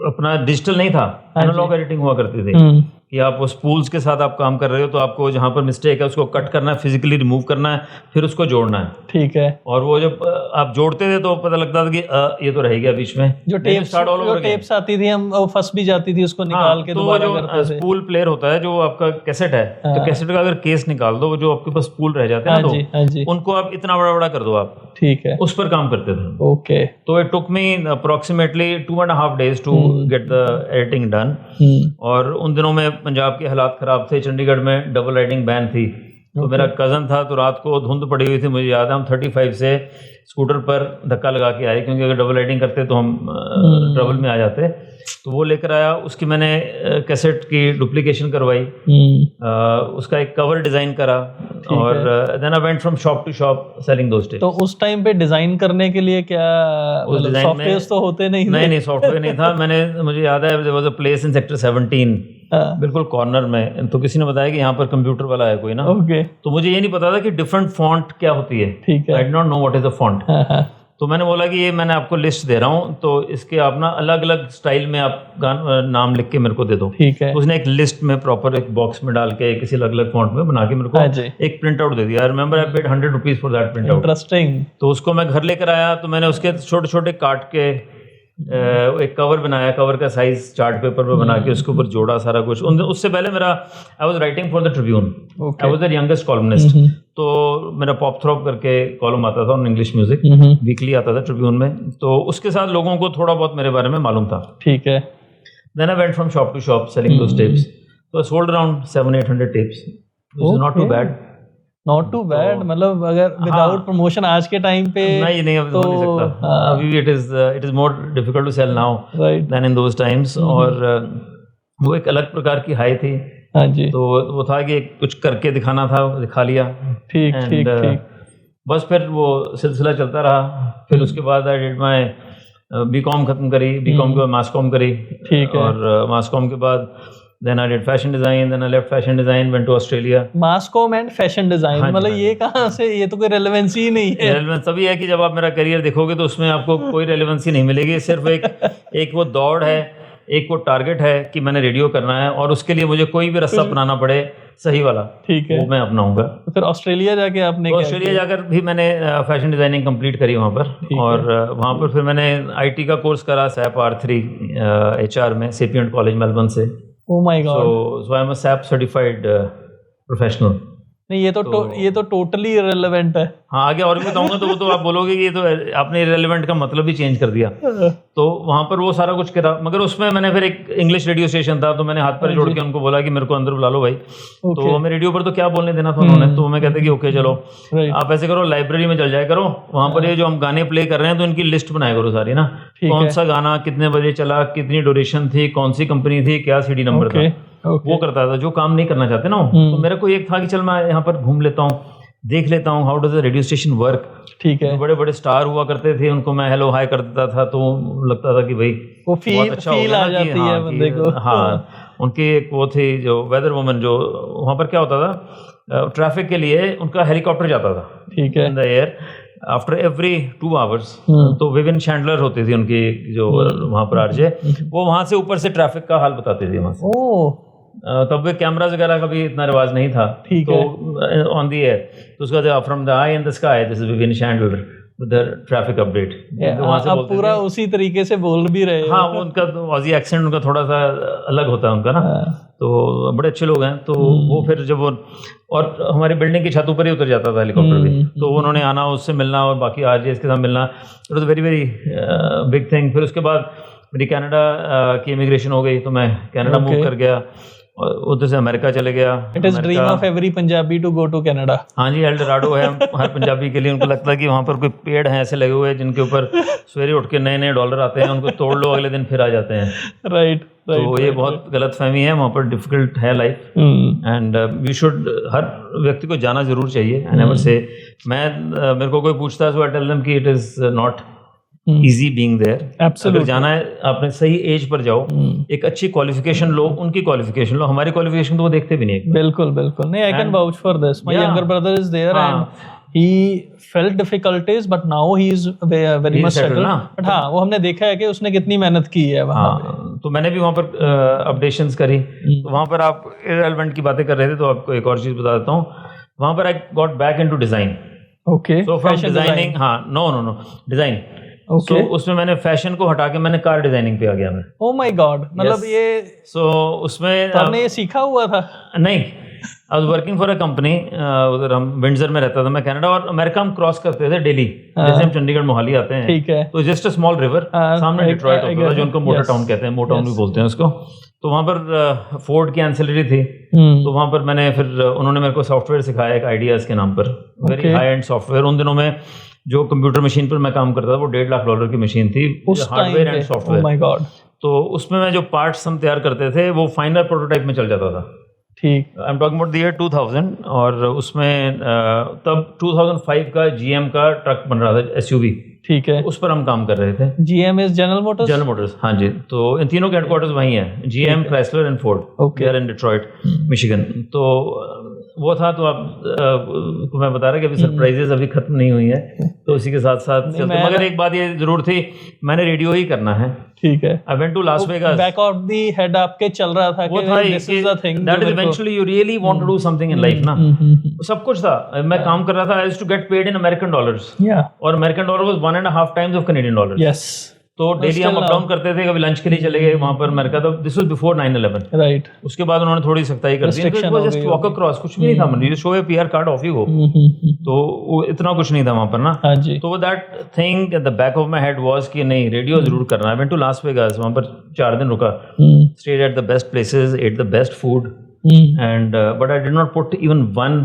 अपना डिजिटल नहीं था, एनालॉग एडिटिंग हुआ करती थी कि आप वो स्पूल्स के साथ आप काम कर रहे हो, तो आपको जहाँ पर मिस्टेक है उसको कट करना है, फिजिकली रिमूव करना है, फिर उसको जोड़ना है। ठीक है। और वो जब आप जोड़ते थे तो पता लगता था कि ये तो रह गया बीच में। जो टेप्स आती थी, हम वो फंस भी जाती थी, उसको निकाल के दोबारा करते थे। स्पूल प्लेयर होता है जो आपका कैसेट है, तो कैसेट का अगर केस निकाल दो, जो आपके पास स्पूल रह जाते हैं ना, तो उनको आप इतना बड़ा बड़ा कर दो आप। ठीक है। उस पर काम करते थे। ओके। तो it took me approximately 2.5 days to get the editing done. और उन दिनों में पंजाब के हालात खराब थे, चंडीगढ़ में डबल राइडिंग बैन थी। तो मेरा कज़न था, तो रात को धुंध पड़ी हुई थी, मुझे याद है हम 35 से स्कूटर पर धक्का लगा के आए, क्योंकि अगर डबल राइडिंग करते तो हम ट्रबल में आ जाते। तो वो लेकर आया, उसकी मैंने कैसेट की डुप्लीकेशन करवाई, उसका एक कवर डिज़ाइन करा, और then I went from shop to shop selling those days. तो उस टाइम पे डिज़ाइन करने के लिए क्या सॉफ्टवेयर तो होते नहीं सॉफ्टवेयर नहीं था। मुझे याद है there was a place in sector 17 बिल्कुल कॉर्नर में, तो किसी ने बताया कि यहाँ पर कंप्यूटर वाला है कोई ना। ओके। तो मुझे ये नहीं पता था कि डिफरेंट फॉन्ट क्या होती है। ठीक है। आई did not know what is the font. तो मैंने बोला कि ये मैंने आपको लिस्ट दे रहा हूँ, तो इसके आप ना अलग अलग स्टाइल में आप नाम लिख के मेरे को दे दो। ठीक है। उसने एक लिस्ट में प्रॉपर एक बॉक्स में डाल के किसी अलग अलग फॉन्ट में बना के मेरे को एक प्रिंट आउट दे दिया। I remember I paid 100 rupees for that print out. Interesting. तो उसको मैं घर लेकर आया, तो मैंने उसके छोटे छोटे काट के एक कवर बनाया, कवर का साइज चार्ट पेपर पे बना के उसके ऊपर जोड़ा सारा कुछ। उससे पहले मेरा I was writing for the Tribune, I was the youngest columnist. तो मेरा पॉप थ्रॉप करके कॉलम आता था ऑन इंग्लिश म्यूजिक, वीकली आता था ट्रिब्यून में। तो उसके साथ लोगों को थोड़ा बहुत मेरे बारे में मालूम था। ठीक है। Then I went from shop to shop selling those tapes. तो I sold around 700-800 tapes, which is not too bad. Not too bad, मतलब अगर विदाउट प्रमोशन आज के टाइम पे नहीं अभी हो नहीं सकता। अभी it is more difficult to sell now than in those times. और वो एक अलग प्रकार की हाई थी। हाँ जी। तो वो था कि कुछ करके दिखाना था, दिखा लिया। ठीक ठीक ठीक। बस फिर वो सिलसिला चलता रहा। फिर उसके बाद आई डिड माय बीकॉम खत्म करी, बीकॉम के बाद मास कॉम करी। ठीक है। और मास कॉम के बाद then I did fashion design, then I left fashion design, went to Australia. Mass com and fashion design, मतलब ये कहाँ से, ये तो कोई रेलेवेंसी ही नहीं है। रेलेवेंस तभी है कि जब आप मेरा करियर देखोगे तो उसमें आपको कोई रेलेवेंसी नहीं मिलेगी। सिर्फ एक वो दौड़ है, एक वो टारगेट है कि मैंने रेडियो करना है, और उसके लिए मुझे कोई भी रास्ता अपनाना पड़े सही वाला, ठीक है, वो मैं अपनाऊंगा। तो फिर ऑस्ट्रेलिया जाके आपने ऑस्ट्रेलिया जाकर भी मैंने फैशन डिजाइनिंग कंप्लीट करी वहाँ पर। और वहाँ पर फिर मैंने IT का कोर्स करा SAP R3 HR में, सेपिएंट कॉलेज मेलबर्न से। Oh my God. So I'm a SAP certified professional. नहीं, ये तो टोटली इररिलेवेंट है। हाँ, आगे और भी बताऊंगा तो वो तो आप बोलोगे कि ये तो आपने इररिलेवेंट का मतलब ही चेंज कर दिया। तो वहाँ पर वो सारा कुछ करा, मगर उसमें मैंने फिर एक इंग्लिश रेडियो स्टेशन था, तो मैंने हाथ पर जोड़ के उनको बोला कि मेरे को अंदर बुला लो भाई। तो हमें रेडियो पर तो क्या बोलने देना था उन्होंने, तो हमें कहते कि ओके चलो आप ऐसे करो, लाइब्रेरी में चल जाया करो, वहाँ पर ये जो हम गाने प्ले कर रहे हैं तो इनकी लिस्ट बनाया करो सारी ना, कौन सा गाना कितने बजे चला, कितनी ड्यूरेशन थी, कौन सी कंपनी थी, क्या सीडी नंबर था। वो करता था, जो काम नहीं करना चाहते ना। तो मेरे को एक था कि चल मैं यहाँ पर घूम लेता हूँ, देख लेता हूँ how does the radio station work. ठीक है। बड़े बड़े स्टार हुआ करते थे, उनको मैं हेलो हाय कर देता था, तो लगता था कि भाई वो फील आ जाती है बंदे को। हाँ, उनकी एक वो थी जो वेदर वुमन, जो वहाँ पर क्या होता था, ट्रैफिक के लिए उनका हेलीकॉप्टर जाता था, ठीक है, in the air after every 2 hours. तो विविन शैंडलर होती थी उनकी जो वहाँ पर आरजे, वो वहाँ से ऊपर से ट्रैफिक का हाल बताते थे वहाँ से। तब वे कैमरास वगैरह का भी इतना रिवाज नहीं था, तो ऑन दी एयर, तो उसका जो from the I in the sky this is woven Chandler with the traffic update, वहाँ से बोलते पूरा उसी तरीके से बोल भी रहे। हाँ, वो उनका ऑजी एक्सेंट उनका थोड़ा सा अलग होता है उनका ना। तो बड़े अच्छे लोग हैं। तो वो फिर जब वो, और हमारी बिल्डिंग की छत ऊपर ही उतर जाता था हेलीकॉप्टर भी, तो उन्होंने आना, उससे मिलना और बाकी आरजेएस के साथ मिलना, it was very very big thing. फिर उसके बाद मेरी कनाडा की इमिग्रेशन हो गई, तो मैं कनाडा मूव कर गया और उधर से अमेरिका चले गया। It is dream of every Punjabi to go to Canada. हाँ जी, एल्डोराडो है हर पंजाबी के लिए। उनको लगता है कि वहाँ पर कोई पेड़ हैं ऐसे लगे हुए जिनके ऊपर सवेरे उठ के नए नए डॉलर आते हैं, उनको तोड़ लो अगले दिन फिर आ जाते हैं। राइट। तो ये बहुत गलत फहमी है, वहाँ पर डिफिकल्ट है लाइफ, एंड वी शुड, हर व्यक्ति को जाना जरूर चाहिए। आई नेवर से, मेरे को कोई पूछता है, सो आई टेल देम कि it is not easy being there. अगर जाना है आपने सही एज पर जाओ, एक अच्छी क्वालिफिकेशन लो, उनकी क्वालिफिकेशन लो, हमारी क्वालिफिकेशन तो वो देखते भी नहीं। बिल्कुल बिल्कुल नहीं, I can vouch for this. My younger brother is there and he felt difficulties but now he is very much settled ना। बट हाँ, वो हमने देखा है कि उसने कितनी मेहनत की है वहाँ पे। तो मैंने भी वहाँ पर अपडेशंस करी। तो वहाँ पर आप इररिलेवेंट की बातें कर रहे थे, तो आपको एक और चीज़ बता देता हूँ। वहाँ पर I got back into design. Okay, so from designing, हाँ, नो डिज़ाइन। Okay. So, उसमें मैंने फैशन को हटा के मैंने कार डिजाइनिंग पे आ गया मैं। Oh my God, मतलब ये उसमें आपने ये सीखा हुआ था? नहीं, I was working for a company, उधर हम विंडसर में रहता था मैं, कनाडा और अमेरिका हम क्रॉस करते थे डेली, जैसे हम चंडीगढ़ मोहाली आते हैं। ठीक है। तो जस्ट अ स्मॉल रिवर, सामने डिट्रॉइट होता था, जो उनको मोटर टाउन कहते हैं, मोटाउन भी बोलते हैं उसको। तो वहाँ पर फोर्ड की एंसिलरी थी, तो वहाँ पर मैंने फिर उन्होंने मेरे को सॉफ्टवेयर सिखाया एक आइडियाज के नाम पर, वेरी हाई एंड सॉफ्टवेयर। उन दिनों में जो कंप्यूटर मशीन पर मैं काम करता था वो $1.5 लाख की मशीन थी, hardware and software. My God. तो उसमें मैं जो पार्ट्स हम तैयार करते थे वो फाइनल प्रोटोटाइप में चल जाता था। ठीक। I am talking about the year 2000, और उसमें तब 2005 का GM का ट्रक बन रहा था, SUV। ठीक है, उस पर हम काम कर रहे थे। GM is general Motors? General Motors, हाँ जी। तो इन तीनों के हेडक्वार्टर्स वहीं हैं, GM, Chrysler and Ford, they are in Detroit, Michigan. तो वो था। तो आप मैं बता रहा कि अभी सरप्राइजेस अभी खत्म नहीं हुई है, तो उसी के साथ साथ चलते। मगर एक बात ये जरूर थी, मैंने रेडियो ही करना है। ठीक है। I went to Las Vegas. Back of the head आपके चल रहा था वो था, this is the thing that is eventually you really want to do something in life ना। सब कुछ था, मैं काम कर रहा था, I used to get paid in American dollars, और American dollar was 1.5 times of Canadian dollars. Yes. तो डेली हम अप डाउन करते थे, कभी लंच के लिए चले गए वहां पर अमेरिका। तो दिस वाज बिफोर 9/11, राइट। उसके बाद उन्होंने थोड़ी सख्ताई कर दी, it was just walk across, कुछ भी नहीं था, मतलब you show a PR card off you go. तो वो इतना कुछ नहीं था वहां पर ना। हाँ जी। तो that thing at the back of my head was कि नहीं, रेडियो जरूर करना है। I went to Las Vegas, वहां पर 4 दिन रुका, stayed at the best places, ate the best food, and but I did not put even 1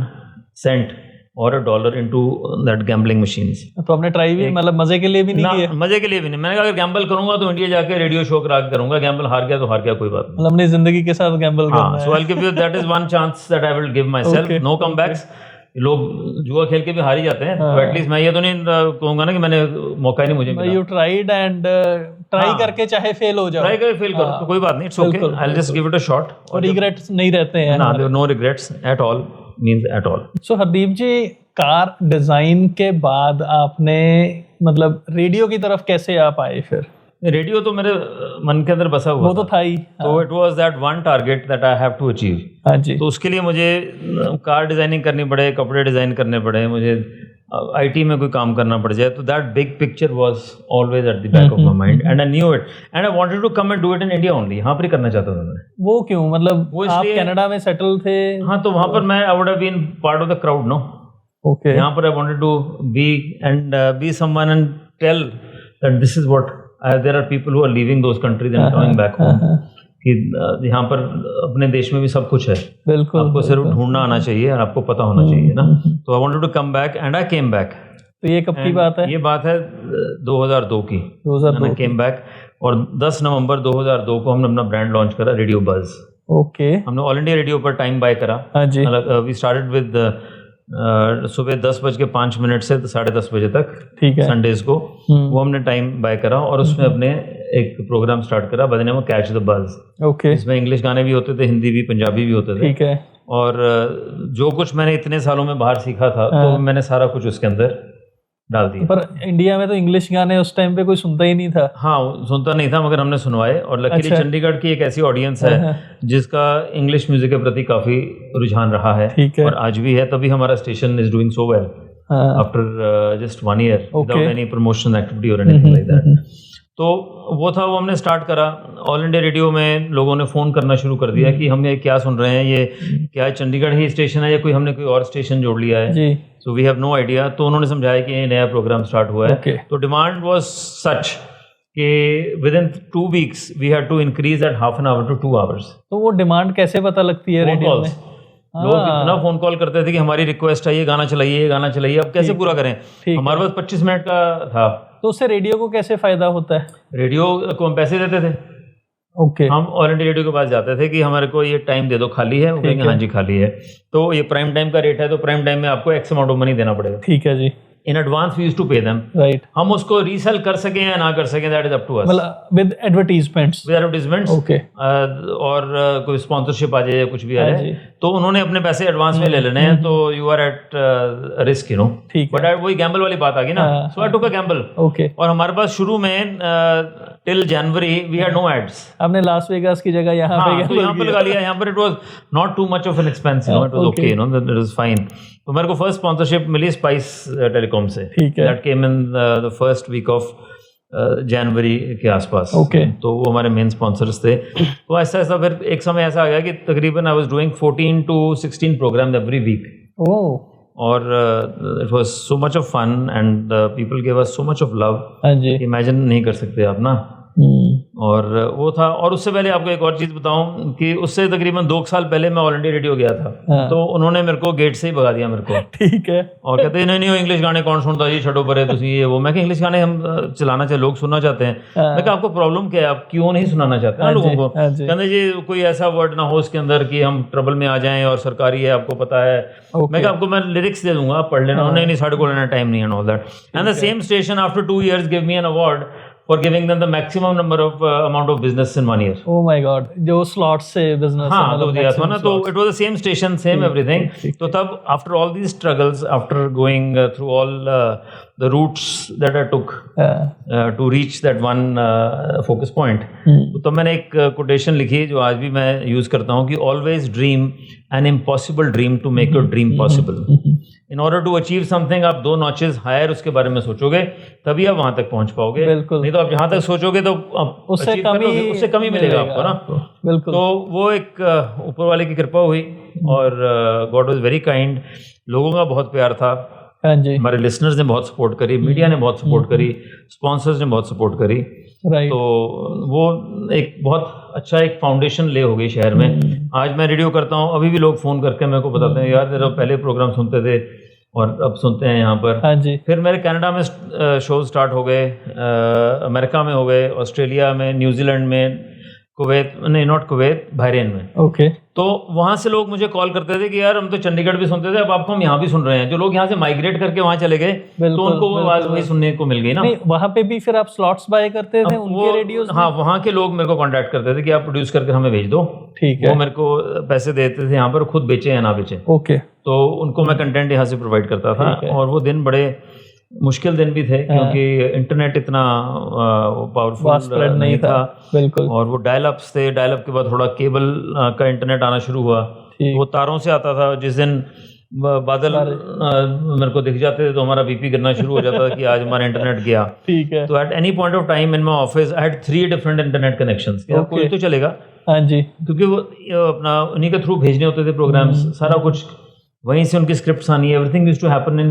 cent और $1 into that gambling machines। तो आपने ट्राई भी, मतलब मजे के लिए भी नहीं किया? मजे के लिए भी नहीं। मैंने कहा अगर गैम्बल करूंगा तो इंडिया जाके रेडियो शो करा के करूंगा, गैम्बल हार गया तो हार गया, कोई बात नहीं। मतलब अपनी जिंदगी के साथ गैम्बल करना है। So I'll give you, that is one chance that I will give myself, no comebacks। लोग जुआ खेल के भी हार ही जाते हैं, तो एटलीस्ट मैं ये तो नहीं कहूंगा ना कि मैंने मौका ही नहीं मुझे मिला। You tried and ट्राई करके चाहे फेल हो जाओ, ट्राई करके फेल करो तो कोई बात नहीं, it's okay, I'll just give it a shot। और रिग्रेट्स नहीं रहते हैं ना, no regrets at all, means at all। So Hardeep ji, car design के बाद आपने मतलब रेडियो की तरफ कैसे आप आए? फिर रेडियो तो मेरे मन के अंदर बसा हुआ, वो तो था ही। तो it was that one target that I have to achieve. हाँ जी। तो उसके लिए मुझे कार डिजाइनिंग करनी पड़े, कपड़े डिजाइन करने पड़े, मुझे IT में कोई काम करना पड़ जाए, तो that big picture was always at the back of my mind and I knew it and I wanted to come and do it in India only. यहाँ पर ही करना चाहता था मैं। वो क्यों, मतलब वो आप इसलिए- कनाडा में सेटल थे? हाँ, तो वहाँ पर मैं I would have been part of the crowd, no. Okay. यहाँ पर I wanted to be someone and tell that this is what there are people who are leaving those countries and coming back home, कि यहाँ पर अपने देश में भी सब कुछ है, बिल्कुल, आपको सिर्फ ढूंढना आना चाहिए और आपको पता होना चाहिए ना। तो I wanted to come back and I came back. तो ये कब की बात है? ये बात है 2002 की। 2002 केम बैक और 10 नवंबर 2002 को हमने अपना ब्रांड लॉन्च करा, रेडियो बज़। ओके। हमने ऑल इंडिया रेडियो पर टाइम बाय करा। हाँ जी। वी स्टार्टेड विद सुबह 10:05 से 10:30 बजे तक, ठीक है। संडेज को वो हमने टाइम बाय करा और उसमें अपने एक प्रोग्राम स्टार्ट करा बदने में कैच द बज़। ओके। इसमें इंग्लिश गाने भी होते थे, हिंदी भी, पंजाबी भी होते थे। ठीक है। और जो कुछ मैंने इतने सालों में बाहर सीखा था, तो मैंने सारा कुछ उसके अंदर डाल दिया। पर इंडिया में तो इंग्लिश गाने उस टाइम पे कोई सुनता ही नहीं था। हाँ, सुनता नहीं था, मगर हमने सुनवाए। और लकीली अच्छा। चंडीगढ़ की एक ऐसी ऑडियंस है जिसका इंग्लिश म्यूजिक के प्रति काफी रुझान रहा है, ठीक है। और आज भी है। तभी हमारा station is doing so well after just 1 year without any promotion activity और एनीथिंग लाइक दैट। तो वो था, वो हमने स्टार्ट करा। ऑल इंडिया रेडियो में लोगों ने फ़ोन करना शुरू कर दिया कि हम ये क्या सुन रहे हैं, ये क्या चंडीगढ़ ही स्टेशन है या कोई हमने कोई और स्टेशन जोड़ लिया है जी। So we have no idea. तो उन्होंने समझाया कि ये नया प्रोग्राम स्टार्ट हुआ है। Okay. तो डिमांड वाज सच कि within 2 weeks we had to increase at half an hour to 2 hours। तो वो डिमांड कैसे पता लगती है रेडियो में? लोग इतना फोन कॉल करते थे कि हमारी रिक्वेस्ट है, ये गाना चलाइए, ये गाना चलाइए। अब कैसे पूरा करें? हमारे पास 25 मिनट का था। तो उससे रेडियो को कैसे फायदा होता है? रेडियो को हम पैसे देते थे। ओके। हम ऑल इंडिया रेडियो के पास जाते थे कि हमारे को ये टाइम दे दो, खाली है। वो कहेंगे हाँ जी खाली है। तो ये प्राइम टाइम का रेट है, तो प्राइम टाइम में आपको एक्स अमाउंट ऑफ मनी देना पड़ेगा। ठीक है जी। In advance we used to pay them. Right. हम उसको रीसेल कर सकें या ना कर सकें, that is up to us. मतलब with advertisements. With advertisements. Okay. और कोई स्पॉन्सरशिप आ जाए या कुछ भी आ हाँ जाए, जी। तो उन्होंने अपने पैसे एडवांस में ले लेने हैं, तो you are at risk, you know. ठीक है। बट वही गैम्बल वाली बात आ गई ना, सो आई टुक अ गैम्बल। ओके। और हमारे पास शुरू में till January we had no ads. आपने लास वेगास की जगह यहाँ पे तो यहाँ पर लगा लिया। यहाँ पर it was not too much of an expense, it was okay, you know, that is fine. तो मेरे को फर्स्ट स्पॉन्सरशिप मिली स्पाइस टेलीकॉम से। ठीक है। That came in the first week of January के आसपास। ओके। तो वो हमारे मेन स्पॉन्सर्स थे। तो ऐसा ऐसा फिर एक समय ऐसा आ गया कि तकरीबन I was doing 14 to 16 programme every week. Oh. और it was so much of fun and people give us so much of love, हाँ जी। इमेजिन नहीं कर सकते आप ना। और वो था। और उससे पहले आपको एक और चीज़ बताऊं कि उससे तकरीबन 2 साल पहले मैं ऑल इंडिया रेडियो गया था। हाँ। तो उन्होंने मेरे को गेट से ही भगा दिया मेरे को। ठीक है। और कहते हैं नहीं इंग्लिश गाने कौन सुनता जी, छड़ो परे तुसी ये वो। मैं कि इंग्लिश गाने हम चलाना चाहिए, लोग सुनना चाहते हैं। मैं कहा आपको प्रॉब्लम क्या है, आप क्यों नहीं सुनाना चाहते हैं लोगों को? कहते जी कोई ऐसा वर्ड ना हो उसके अंदर कि हम ट्रबल में आ जाएं, और सरकारी है आपको पता है। मैं कहा आपको मैं लिरिक्स दे दूंगा, आप पढ़ लेना। नहीं साढ़े को लेना टाइम नहीं है, all that. And the same station after 2 years give me an award for giving them the maximum number of amount of business in 1 year. Oh my God, जो slots से business। हाँ, तो दिया था ना। तो it was the same station, same everything. तो तब after all these struggles, after going through all the routes that I took to reach that one focus point, तो मैंने एक quotation लिखी जो आज भी मैं use करता हूँ कि always dream an impossible dream to make your dream possible. In order to achieve something, आप 2 notches higher उसके बारे में सोचोगे, तभी आप वहां तक पहुंच पाओगे। नहीं तो आप जहां तक सोचोगे तो आप उससे कम ही मिलेगा आपको ना। बिल्कुल। तो वो एक ऊपर वाले की कृपा हुई, और गॉड वाज वेरी काइंड। लोगों का बहुत प्यार था। हाँ जी। हमारे लिसनर्स ने बहुत सपोर्ट करी, मीडिया ने बहुत सपोर्ट करी, स्पॉन्सर्स ने बहुत सपोर्ट करी। राइट। तो वो एक बहुत अच्छा एक फाउंडेशन ले हो गई शहर में। आज मैं रेडियो करता हूँ, अभी भी लोग फोन करके मेरे को बताते हैं यार तेरा पहले प्रोग्राम सुनते थे और अब सुनते हैं यहाँ पर। हाँ जी। फिर मेरे कनाडा में शो स्टार्ट हो गए, अमेरिका में हो गए, ऑस्ट्रेलिया में, न्यूजीलैंड में, कुवैत, नहीं नॉट कुवैत, बहरीन में। ओके। तो वहाँ से लोग मुझे कॉल करते थे कि यार हम तो चंडीगढ़ भी सुनते थे, अब आपको हम यहाँ भी सुन रहे हैं। जो लोग यहाँ से माइग्रेट करके वहाँ चले गए, तो उनको वो आवाज वही सुनने को मिल गई ना। नहीं, वहाँ पे भी फिर आप स्लॉट्स बाय करते थे उनके रेडियोस? हाँ, वहाँ के लोग मेरे को कांटेक्ट करते थे कि आप प्रोड्यूस करके हमें भेज दो। ठीक है। वो मेरे को पैसे देते थे यहाँ पर, खुद बेचे या ना बेचे। ओके। तो उनको मैं कंटेंट यहाँ से प्रोवाइड करता था। और वो दिन बड़े मुश्किल दिन भी थे, क्योंकि इंटरनेट इतना पावरफुल नहीं था। बिल्कुल। और वो डायल अप्स थे, डायल अप के बाद थोड़ा केबल का इंटरनेट आना शुरू हुआ। वो तारों से आता था। जिस दिन बादल मेरे को दिख जाते थे तो हमारा बीपी गिरना शुरू हो जाता था कि आज हमारा इंटरनेट गया। ठीक है। तो at any point of time in my office I had 3 different internet connections. कोई तो चलेगा, हाँ जी, क्योंकि वो अपना उन्हीं के थ्रू भेजने होते थे प्रोग्राम्स, सारा कुछ वहीं से उनकी स्क्रिप्ट्स आनी है, everything used to happen in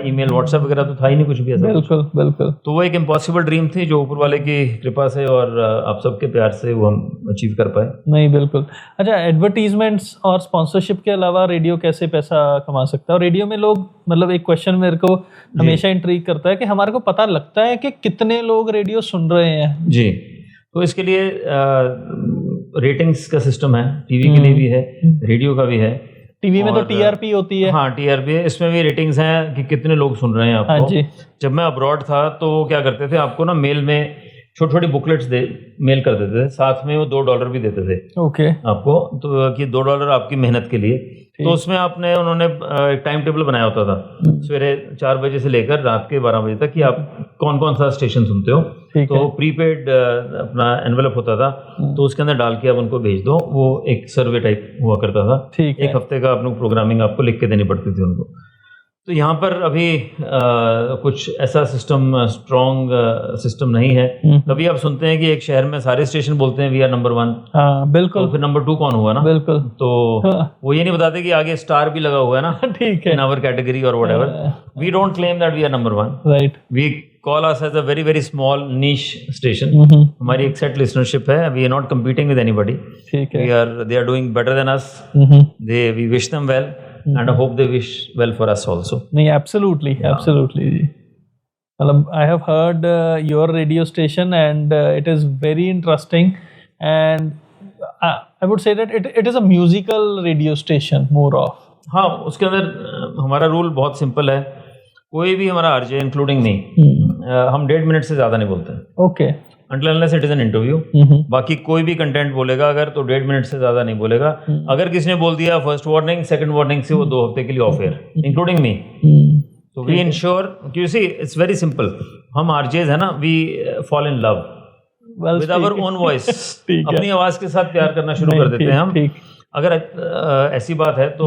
email, WhatsApp वगैरह तो था ही नहीं कुछ भी ऐसा। बिल्कुल बिल्कुल। तो वो एक इम्पॉसिबल ड्रीम थी जो ऊपर वाले की कृपा से और आप सबके प्यार से वो हम अचीव कर पाए। नहीं बिल्कुल। अच्छा, एडवर्टीजमेंट्स और स्पॉन्सरशिप के अलावा रेडियो कैसे पैसा कमा सकता है? और रेडियो में लोग, मतलब एक क्वेश्चन मेरे को हमेशा इंट्रीग करता है कि हमारे को पता लगता है कि कितने लोग रेडियो सुन रहे हैं। जी, तो इसके लिए रेटिंग्स का सिस्टम है, टीवी के लिए भी है, रेडियो का भी है। टीवी में तो टीआरपी होती है। हाँ, टीआरपी है, इसमें भी रेटिंग्स हैं कि कितने लोग सुन रहे हैं आपको। हाँ जी। जब मैं अब्रॉड था तो वो क्या करते थे, आपको ना मेल में छोटी छोटी बुकलेट्स मेल कर देते थे, साथ में वो $2 भी देते थे ओके आपको, तो कि $2 आपकी मेहनत के लिए। तो उसमें उन्होंने एक टाइम टेबल बनाया होता था, सवेरे 4 बजे से लेकर रात के 12 बजे तक कि आप कौन कौन सा स्टेशन सुनते हो। तो प्रीपेड अपना एनवेलप होता था, तो उसके अंदर डाल के आप उनको भेज दो। वो एक सर्वे टाइप हुआ करता था, एक हफ्ते का अपनी प्रोग्रामिंग आपको लिख के देनी पड़ती थी उनको। तो यहाँ पर अभी कुछ ऐसा सिस्टम, स्ट्रॉन्ग सिस्टम नहीं है। कभी आप सुनते हैं कि एक शहर में सारे स्टेशन बोलते हैं वी आर नंबर 1। हाँ बिल्कुल। तो फिर नंबर 2 कौन हुआ ना? बिल्कुल। तो वो ये नहीं बताते कि आगे स्टार भी लगा हुआ है ना। ठीक है, इन आवर कैटेगरी और whatever. We don't claim that we are number 1, right. We call us as a very very small niche station. हमारी एक set listenership है, we are not competing with anybody. ठीक है। They are doing better than us. We wish them well and I hope they wish well for us also. नहीं, absolutely, absolutely. मतलब I have heard your radio station and it is very interesting and I would say that it is a musical radio station more of. हाँ, उसके अंदर हमारा rule बहुत simple है, कोई भी हमारा आरजे इंक्लूडिंग नहीं, हम 1.5 मिनट से ज्यादा नहीं बोलते हैं। Okay. Until unless it is an interview, बाकी कोई भी कंटेंट बोलेगा अगर तो 1.5 मिनट से ज्यादा नहीं बोलेगा। अगर किसी ने बोल दिया फर्स्ट वार्निंग, सेकंड वार्निंग से वो 2 हफ्ते के लिए ऑफ एयर, इंक्लूडिंग मी। तो we ensure, you see it's very simple, हम आरजेज है ना, we fall in love with our own voice. अपनी आवाज के साथ प्यार करना शुरू कर देते हैं हम। अगर ऐसी बात है तो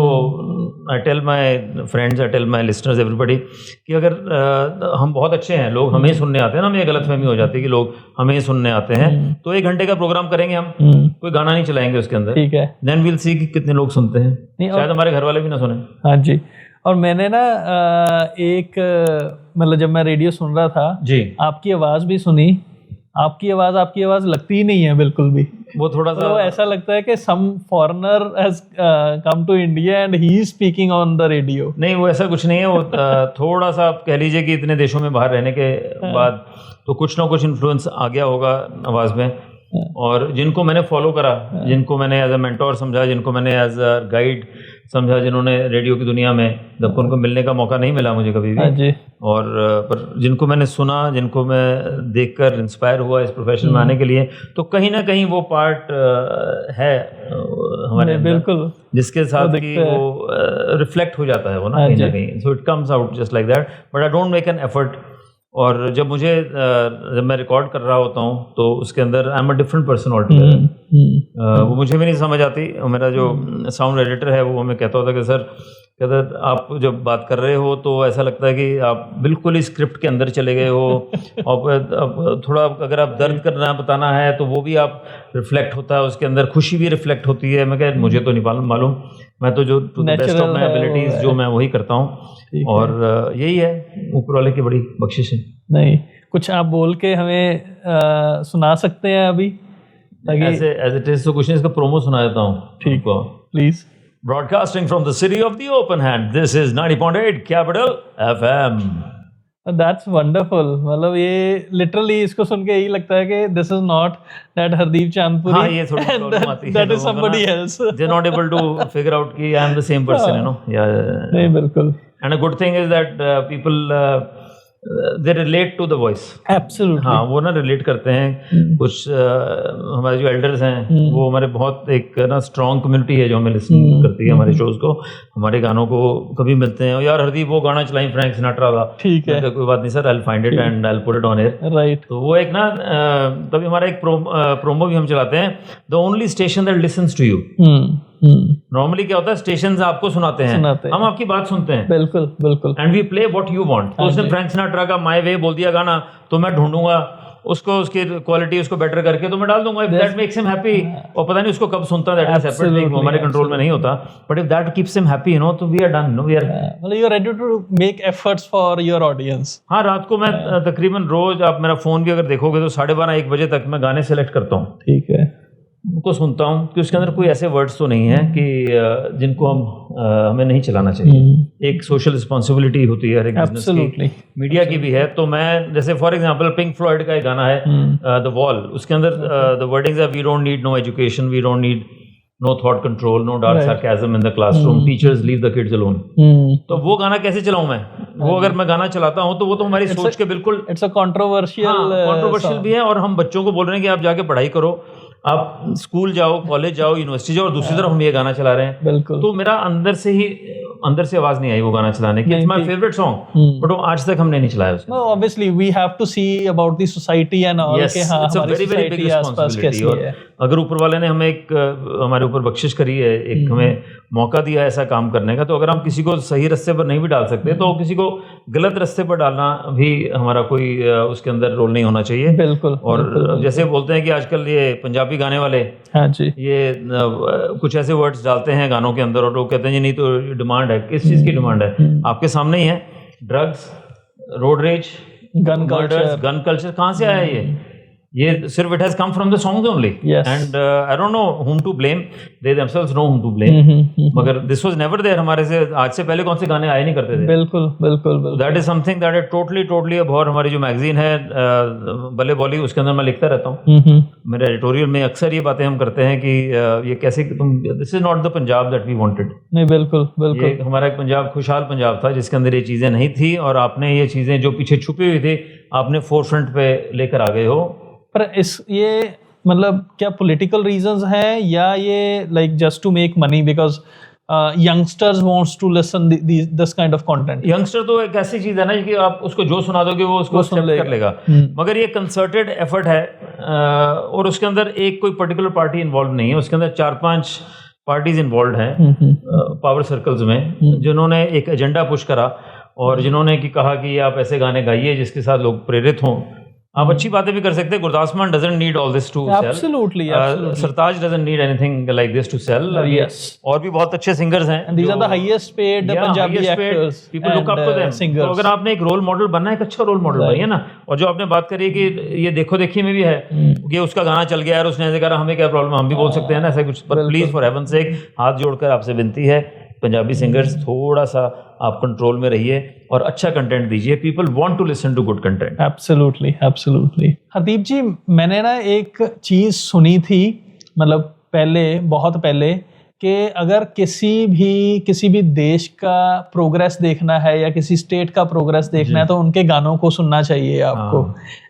I tell my friends, I tell my listeners, everybody कि अगर हम बहुत अच्छे हैं, लोग हमें सुनने आते हैं ना, हमें गलतफहमी हो जाती है कि लोग हमें सुनने आते हैं, तो 1 घंटे का प्रोग्राम करेंगे हम, कोई गाना नहीं चलाएंगे उसके अंदर, ठीक है, देन विल सी कि कितने लोग सुनते हैं, शायद हमारे घर वाले भी ना सुने। हाँ जी। और मैंने ना एक मतलब जब मैं रेडियो सुन रहा था जी, आपकी आवाज भी सुनी, आपकी आवाज लगती ही नहीं है बिल्कुल भी। वो थोड़ा सा तो ऐसा लगता है कि some foreigner has come to India and he is speaking on the radio. नहीं, वो ऐसा कुछ नहीं है, वो थोड़ा सा आप कह लीजिए कि इतने देशों में बाहर रहने के बाद तो कुछ ना कुछ इन्फ्लुएंस आ गया होगा आवाज में। और जिनको मैंने फॉलो करा, जिनको मैंने एज अ मेंटोर समझा, जिनको मैंने एज अ गाइड समझा, जिन्होंने रेडियो की दुनिया में, जब उनको मिलने का मौका नहीं मिला मुझे कभी भी जी। और पर जिनको मैंने सुना, जिनको मैं देखकर इंस्पायर हुआ इस प्रोफेशन में आने के लिए, तो कहीं ना कहीं वो पार्ट है हमारे, बिल्कुल, जिसके साथ कि वो रिफ्लेक्ट हो जाता है वो ना कहीं। So it comes out just like that, but I don't make an effort. और जब मैं रिकॉर्ड कर रहा होता हूँ तो उसके अंदर I am a different person altogether. वो मुझे भी नहीं समझ आती। मेरा जो साउंड एडिटर है वो हमें कहता होता कि सर, कहता आप जब बात कर रहे हो तो ऐसा लगता है कि आप बिल्कुल ही स्क्रिप्ट के अंदर चले गए हो, और थोड़ा अगर आप दर्द करना बताना है तो वो भी आप रिफ्लेक्ट होता है उसके अंदर, खुशी भी रिफ्लेक्ट होती है। मैं कह मुझे तो नहीं मालूम, मैं तो जो to the best of my abilities जो मैं वही करता हूँ, और यही है ऊपर वाले की बड़ी बख्शिश है। नहीं, कुछ आप बोल के हमें सुना सकते हैं अभी? ऐसे एज इट इज तो कुछ नहीं, इसका प्रोमो सुना देता हूँ। ठीक है, please. Broadcasting from the city of the open hand, this is 90.8 Capital FM. That's wonderful. मतलब ये literally इसको सुन के यही लगता है कि this is not that Hardeep Chandpuri. हाँ, ये थोड़ी प्रॉब्लम आती है। That is somebody else. They're not able to figure out कि I am the same person, you know. Yeah. नहीं, बिल्कुल। And a good thing is that people they relate to the voice. Absolutely. हाँ, वो ना relate करते हैं। कुछ हमारे जो एल्डर्स हैं वो हमारे बहुत एक ना स्ट्रॉन्ग कम्युनिटी है जो हमें लिसन करती है हमारे शोज को, हमारे गानों को कभी मिलते हैं, यार हरदीप वो गाना चलाई फ्रैंक सिनाट्रा का। ठीक है, कोई बात नहीं sir, I will find it and I will put it on air. Right. तो वो एक ना तभी हमारा एक प्रोमो भी हम चलाते हैं, the only station that listens to you. Normally क्या होता है, स्टेशन आपको सुनाते हैं, हम आपकी बात सुनते हैं, बिल्कुल बिल्कुल, and we play what you want. तो उसने फ्रैंक सिनाट्रा का माय वे बोल दिया गाना, तो मैं ढूंढूंगा उसको, उसकी क्वालिटी उसको बेटर करके तो मैं डाल दूंगा। If that makes him happy, और पता नहीं उसको कब सुनता है, दैट इज सेपरेट थिंग, हमारे कंट्रोल में नहीं होता, but if that keeps him happy, you know, तो we are done, we are, मतलब you are ready to make efforts for your audience. हाँ, रात को मैं तकरीबन रोज, आप मेरा फोन भी अगर देखोगे तो 12:30-1 बजे तक मैं गाने सेलेक्ट करता हूँ, ठीक है, उनको सुनता हूँ कि उसके अंदर कोई ऐसे वर्ड्स तो नहीं है कि जिनको हमें नहीं चलाना चाहिए। एक सोशल रिस्पॉन्सिबिलिटी होती है हर एक बिजनेस की, मीडिया की भी है। तो मैं जैसे फॉर एग्जांपल पिंक फ्लॉयड का एक गाना है द वॉल, उसके अंदर the wordings are we don't need no education, we don't need no thought control, know dark sarcasm in the classroom, teachers leave the kids alone. तो वो गाना कैसे चलाऊं मैं? वो अगर मैं गाना चलाता हूं तो वो तो हमारी सोच के बिल्कुल, इट्स अ कंट्रोवर्शियल भी है, और हम बच्चों को बोल रहे हैं कि आप जाके पढ़ाई करो, आप स्कूल जाओ, कॉलेज जाओ, यूनिवर्सिटी जाओ, और दूसरी तरफ हम ये गाना चला रहे हैं। बिल्कुल। तो मेरा अंदर से आवाज नहीं आई वो गाना चलाने की। It's my favourite song, but वो आज तक हमने नहीं चलाया उसको। No, obviously we have to see about the society and all, के हां हमारी वेरी बिग रिस्पांसिबिलिटी। और अगर ऊपर वाले ने हमें एक हमारे ऊपर बख्शिश करी है, एक हमें मौका दिया ऐसा काम करने का, तो अगर हम किसी को सही रास्ते पर नहीं भी डाल सकते, तो किसी को गलत रास्ते पर डालना भी हमारा कोई उसके अंदर रोल नहीं होना चाहिए। बिल्कुल। और जैसे बोलते हैं कि आजकल ये पंजाबी गाने वाले, हाँ जी, ये कुछ ऐसे वर्ड्स डालते हैं गानों के अंदर, और लोग कहते हैं जी नहीं तो डिमांड है। किस चीज़ की डिमांड है? आपके सामने ही है, drugs, road rage, gun culture कहाँ से आया ये सिर्फ it has come from the songs only, and I don't know whom to blame, they themselves know whom to blame, मगर दिस वाज नेवर देयर। हमारे से आज से पहले कौन से गाने आए नहीं करते थे। बिल्कुल बिल्कुल, that is something that is totally अब। और हमारी जो मैगजीन है बल्ले बॉली, उसके अंदर मैं लिखता रहता हूँ, मेरे एडिटोरियल में अक्सर ये बातें हम करते हैं कि ये कैसे तुम, this is not the Punjab that we wanted. नहीं, बिल्कुल बिल्कुल, ये हमारा एक पंजाब खुशहाल पंजाब था जिसके अंदर ये चीजें नहीं थी, और आपने ये चीजें जो पीछे छुपी हुई थी आपने फोरफ्रंट पे लेकर आ गए हो। पर ये मतलब क्या पॉलिटिकल रीजंस हैं, या ये like just to make money, because youngsters wants to listen this kind of content? Youngster तो एक ऐसी चीज है ना कि आप उसको जो सुना दोगे वो उसको एक्सेप्ट कर लेगा, मगर ये कंसर्टेड एफर्ट है, और उसके अंदर एक कोई पर्टिकुलर पार्टी इन्वॉल्व नहीं है, उसके अंदर 4-5 पार्टीज इन्वॉल्व हैं पावर सर्कल्स में, जिन्होंने एक एजेंडा पुश करा, और जिन्होंने कि कहा कि आप ऐसे गाने गाइए जिसके साथ लोग प्रेरित हों। आप अच्छी बातें भी कर सकते हैं। गुरदास मान doesn't need all this to cell, absolutely, Sartaj doesn't need anything like this to cell. और भी बहुत अच्छे सिंगर्स हैं, and these are the highest paid Punjabi actors, people look up to them. तो अगर आपने एक रोल मॉडल बनना है, एक अच्छा रोल मॉडल बनिए ना। और जो आपने बात करी कि ये देखो देखी में भी है कि उसका गाना चल गया और उसने ऐसे कहा, हमें क्या प्रॉब्लम, हम भी बोल सकते हैं ना ऐसा कुछ। पर प्लीज फॉर हेवन सेक, हाथ जोड़कर आपसे विनती है, पंजाबी सिंगर्स थोड़ा सा आप कंट्रोल में रहिए और अच्छा कंटेंट दीजिए। People want to listen to good content. Absolutely absolutely. Hardeep ji, मैंने ना एक चीज सुनी थी, मतलब बहुत पहले, कि अगर किसी भी देश का प्रोग्रेस देखना है या किसी स्टेट का प्रोग्रेस देखना है तो उनके गानों को सुनना चाहिए आपको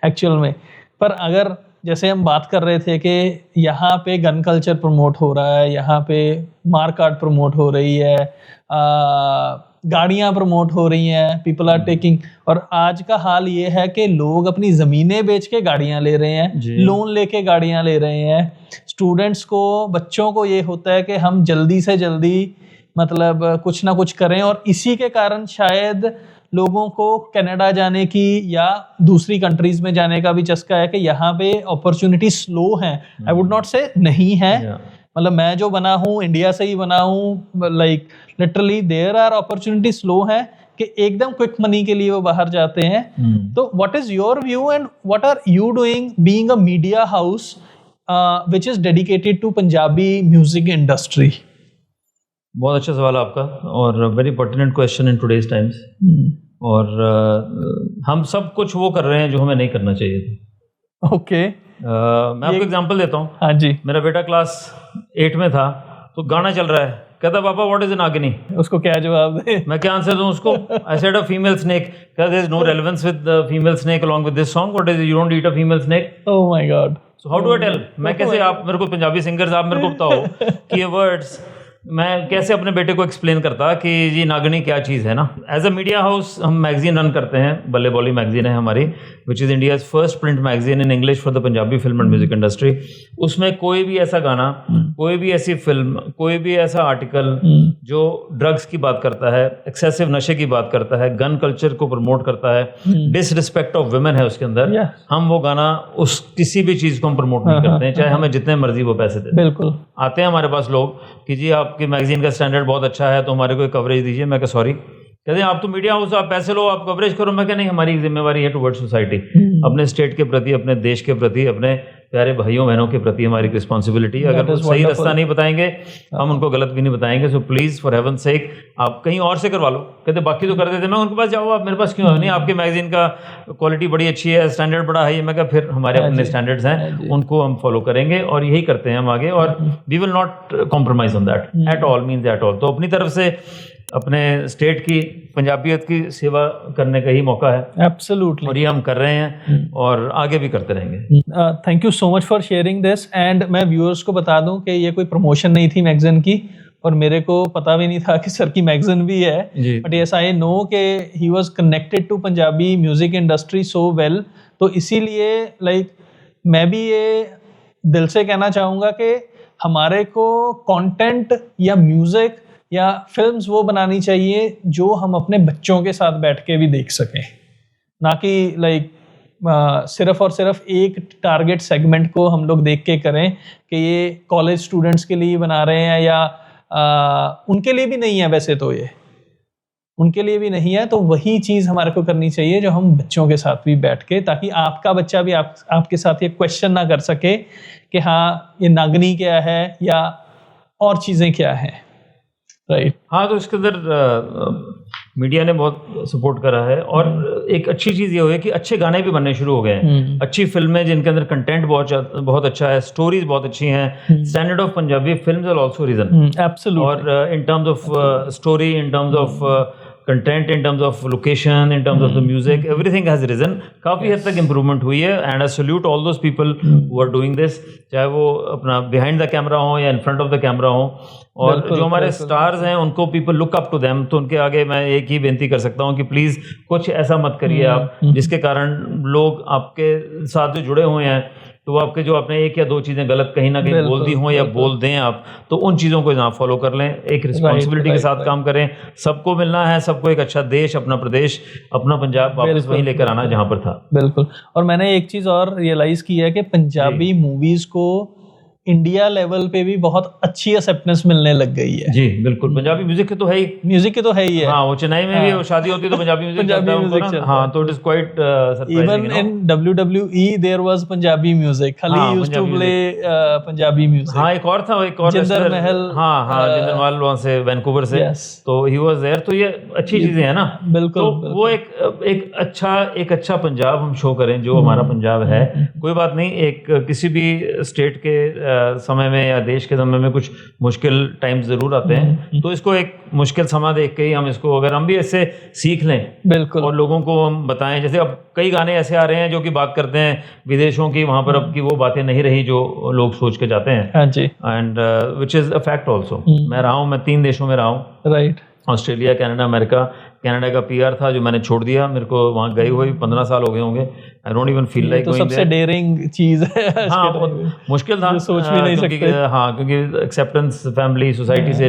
एक्चुअल में। पर अगर जैसे हम बात कर रहे थे कि यहाँ पे गन कल्चर प्रमोट हो रहा है, यहाँ पे मारकाट प्रमोट हो रही है, गाड़ियाँ प्रमोट हो रही हैं, पीपल आर टेकिंग, और आज का हाल ये है कि लोग अपनी ज़मीनें बेच के गाड़ियाँ ले रहे हैं, लोन लेके गाड़ियाँ ले रहे हैं। स्टूडेंट्स को, बच्चों को ये होता है कि हम जल्दी से जल्दी मतलब कुछ ना कुछ करें, और इसी के कारण शायद लोगों को कनाडा जाने की या दूसरी कंट्रीज में जाने का भी चस्का है कि यहाँ पे अपॉर्चुनिटी स्लो है। आई वुड नॉट से नहीं है, मतलब मैं जो बना हूँ इंडिया से ही बना हूँ, like literally there are opportunity slow है कि एकदम क्विक मनी के लिए वो बाहर जाते हैं। तो what is your view and what are you doing being a media house which is dedicated to Punjabi music industry? बहुत अच्छा सवाल आपका, और very pertinent question in today's times. और हम सब कुछ वो कर रहे हैं जो हमें नहीं करना चाहिए था। ओके, मैं आपको एग्जांपल देता हूँ। हाँ जी। मेरा बेटा क्लास 8 में था, तो गाना चल रहा है, कहता पापा व्हाट इज एन नागिनी। उसको क्या जवाब दे? मैं क्या आंसर दूं उसको? I said a female snake. कहता there is no relevance with the female snake along with this song, what is you don't eat a female snake. Oh my God. So how do I tell? मैं कैसे, आप मेरे को Punjabi singers आप मेरे को बताओ कि ये वर्ड्स मैं कैसे अपने बेटे को एक्सप्लेन करता कि जी नागनी क्या चीज़ है ना। एज अ मीडिया हाउस हम मैगजीन रन करते हैं, बल्ले बॉली मैगजीन है हमारी, which is India's first print magazine in English for the Punjabi film and music industry. उसमें कोई भी ऐसा गाना, कोई भी ऐसी फिल्म, कोई भी ऐसा आर्टिकल जो ड्रग्स की बात करता है, एक्सेसिव नशे की बात करता है, गन कल्चर को प्रमोट करता है, डिसरिस्पेक्ट ऑफ वुमेन है उसके अंदर, हम वो गाना उस किसी भी चीज़ को हम प्रमोट नहीं करते हैं, चाहे हमें जितने मर्जी वो पैसे दें। बिल्कुल। आते हैं हमारे पास लोग कि जी आपकी मैगजीन का स्टैंडर्ड बहुत अच्छा है तो हमारे को कवरेज दीजिए। मैं कहा सॉरी, कहते हैं आप तो मीडिया हाउस, आप पैसे लो, आप कवरेज करो। मैं क्या नहीं, हमारी जिम्मेवारी है टुवर्ड्स सोसाइटी, अपने स्टेट के प्रति, अपने देश के प्रति, अपने प्यारे भाइयों बहनों के प्रति हमारी रिस्पॉन्सिबिलिटी है। अगर वो सही रास्ता नहीं बताएंगे हम उनको गलत भी नहीं बताएंगे। सो प्लीज़ फॉर हेवन सेक आप कहीं और से करवा लो। कहते बाकी तो कर देते, मैं उनके पास जाओ, आप मेरे पास क्यों? नहीं, आपके मैगजीन का क्वालिटी बड़ी अच्छी है, स्टैंडर्ड बड़ा है। मैं क्या, फिर हमारे अपने स्टैंडर्ड्स हैं, उनको हम फॉलो करेंगे और यही करते हैं हम आगे, और we will not compromise on that at all, means at all. तो अपनी तरफ से अपने स्टेट की पंजाबियत की सेवा करने का ही मौका है। एब्सोल्युटली। और ये हम कर रहे हैं और आगे भी करते रहेंगे। Thank you so much for sharing this. And मैं व्यूअर्स को बता दूं कि ये कोई प्रमोशन नहीं थी मैगजीन की, और मेरे को पता भी नहीं था कि सर की मैगजीन भी है, बट यस आई नो कि he was connected to Punjabi music industry so well. तो इसीलिए लाइक मैं भी ये दिल से कहना चाहूँगा कि हमारे को कंटेंट या म्यूजिक या फिल्म्स वो बनानी चाहिए जो हम अपने बच्चों के साथ बैठ के भी देख सकें, ना कि लाइक सिर्फ और सिर्फ एक टारगेट सेगमेंट को हम लोग देख के करें कि ये कॉलेज स्टूडेंट्स के लिए बना रहे हैं या उनके लिए भी नहीं है। वैसे तो ये उनके लिए भी नहीं है, तो वही चीज़ हमारे को करनी चाहिए जो हम बच्चों के साथ भी बैठ के, ताकि आपका बच्चा भी आपके साथ ये क्वेश्चन ना कर सके कि हाँ ये नागनी क्या है या और चीज़ें क्या हैं। राइट। हाँ, तो इसके अंदर मीडिया ने बहुत सपोर्ट करा है, और एक अच्छी चीज़ ये हुई है कि अच्छे गाने भी बनने शुरू हो गए हैं, अच्छी फिल्में जिनके अंदर कंटेंट बहुत अच्छा है, स्टोरीज बहुत अच्छी हैं। Standard of Punjabi films are also reason, absolutely. और in terms of story, in terms of content, in terms of location, in terms of the music, everything has reason. काफ़ी हद तक इम्प्रूवमेंट हुई है, and I salute all those people who are doing this, चाहे वो अपना behind the camera हो या in front of the camera हो। और जो हमारे स्टार्स हैं उनको people look up to them, तो उनके आगे मैं एक ही बेनती कर सकता हूँ कि प्लीज़ कुछ ऐसा मत करिए आप जिसके कारण लोग आपके साथ जो जुड़े हुए हैं तो वो आपके जो आपने एक या दो चीज़ें गलत कहीं ना कहीं बोल दी हों या बोल दें आप, तो उन चीज़ों को ना फॉलो कर लें, एक रिस्पॉन्सिबिलिटी के साथ काम करें। सबको मिलना है, सबको एक अच्छा देश, अपना प्रदेश, अपना पंजाब वापस वहीं लेकर आना जहाँ पर था। बिल्कुल। और मैंने एक चीज़ और रियलाइज़ की है कि पंजाबी मूवीज़ को इंडिया लेवल पे भी बहुत अच्छी एक्सेप्टेंस मिलने लग गई है। जी बिल्कुल, पंजाबी म्यूजिक की तो है ही, म्यूजिक की तो है ही है। हाँ, वो चेन्नई में भी शादी होती है तो पंजाबी म्यूजिक चलता है उनको ना। हाँ, तो it is quite surprising. Even in WWE there was Punjabi music, खाली used to play Punjabi music. हाँ, एक और था, एक और जिंदर महल। हाँ, जिंदर महल वहाँ से वैंकूवर से, तो ही वाज देयर। तो ये अच्छी चीजें हैं ना। बिल्कुल। तो वो एक अच्छा पंजाब हम शो करें जो हमारा पंजाब है। कोई बात नहीं, एक किसी भी स्टेट के समय में या देश के समय में कुछ मुश्किल टाइम जरूर आते हैं, तो इसको एक मुश्किल समय देख के ही हम इसको, अगर हम भी इससे सीख लें बिल्कुल, और लोगों को हम बताएं। जैसे अब कई गाने ऐसे आ रहे हैं जो कि बात करते हैं विदेशों की, वहां पर अब की वो बातें नहीं रही जो लोग सोच के जाते हैं। हाँ जी। And which is a fact also. मैं रहा हूँ, मैं 3 देशों में रहा हूँ। Right. Australia, Canada, America. Canada का PR था जो मैंने छोड़ दिया, मेरे को वहाँ गए हुए 15 साल हो गए होंगे। I don't even feel like going there. सबसे डेयरिंग चीज़ है। हाँ, बहुत मुश्किल था, सोच भी नहीं सकते। हाँ, क्योंकि एक्सेप्टेंस फैमिली सोसाइटी से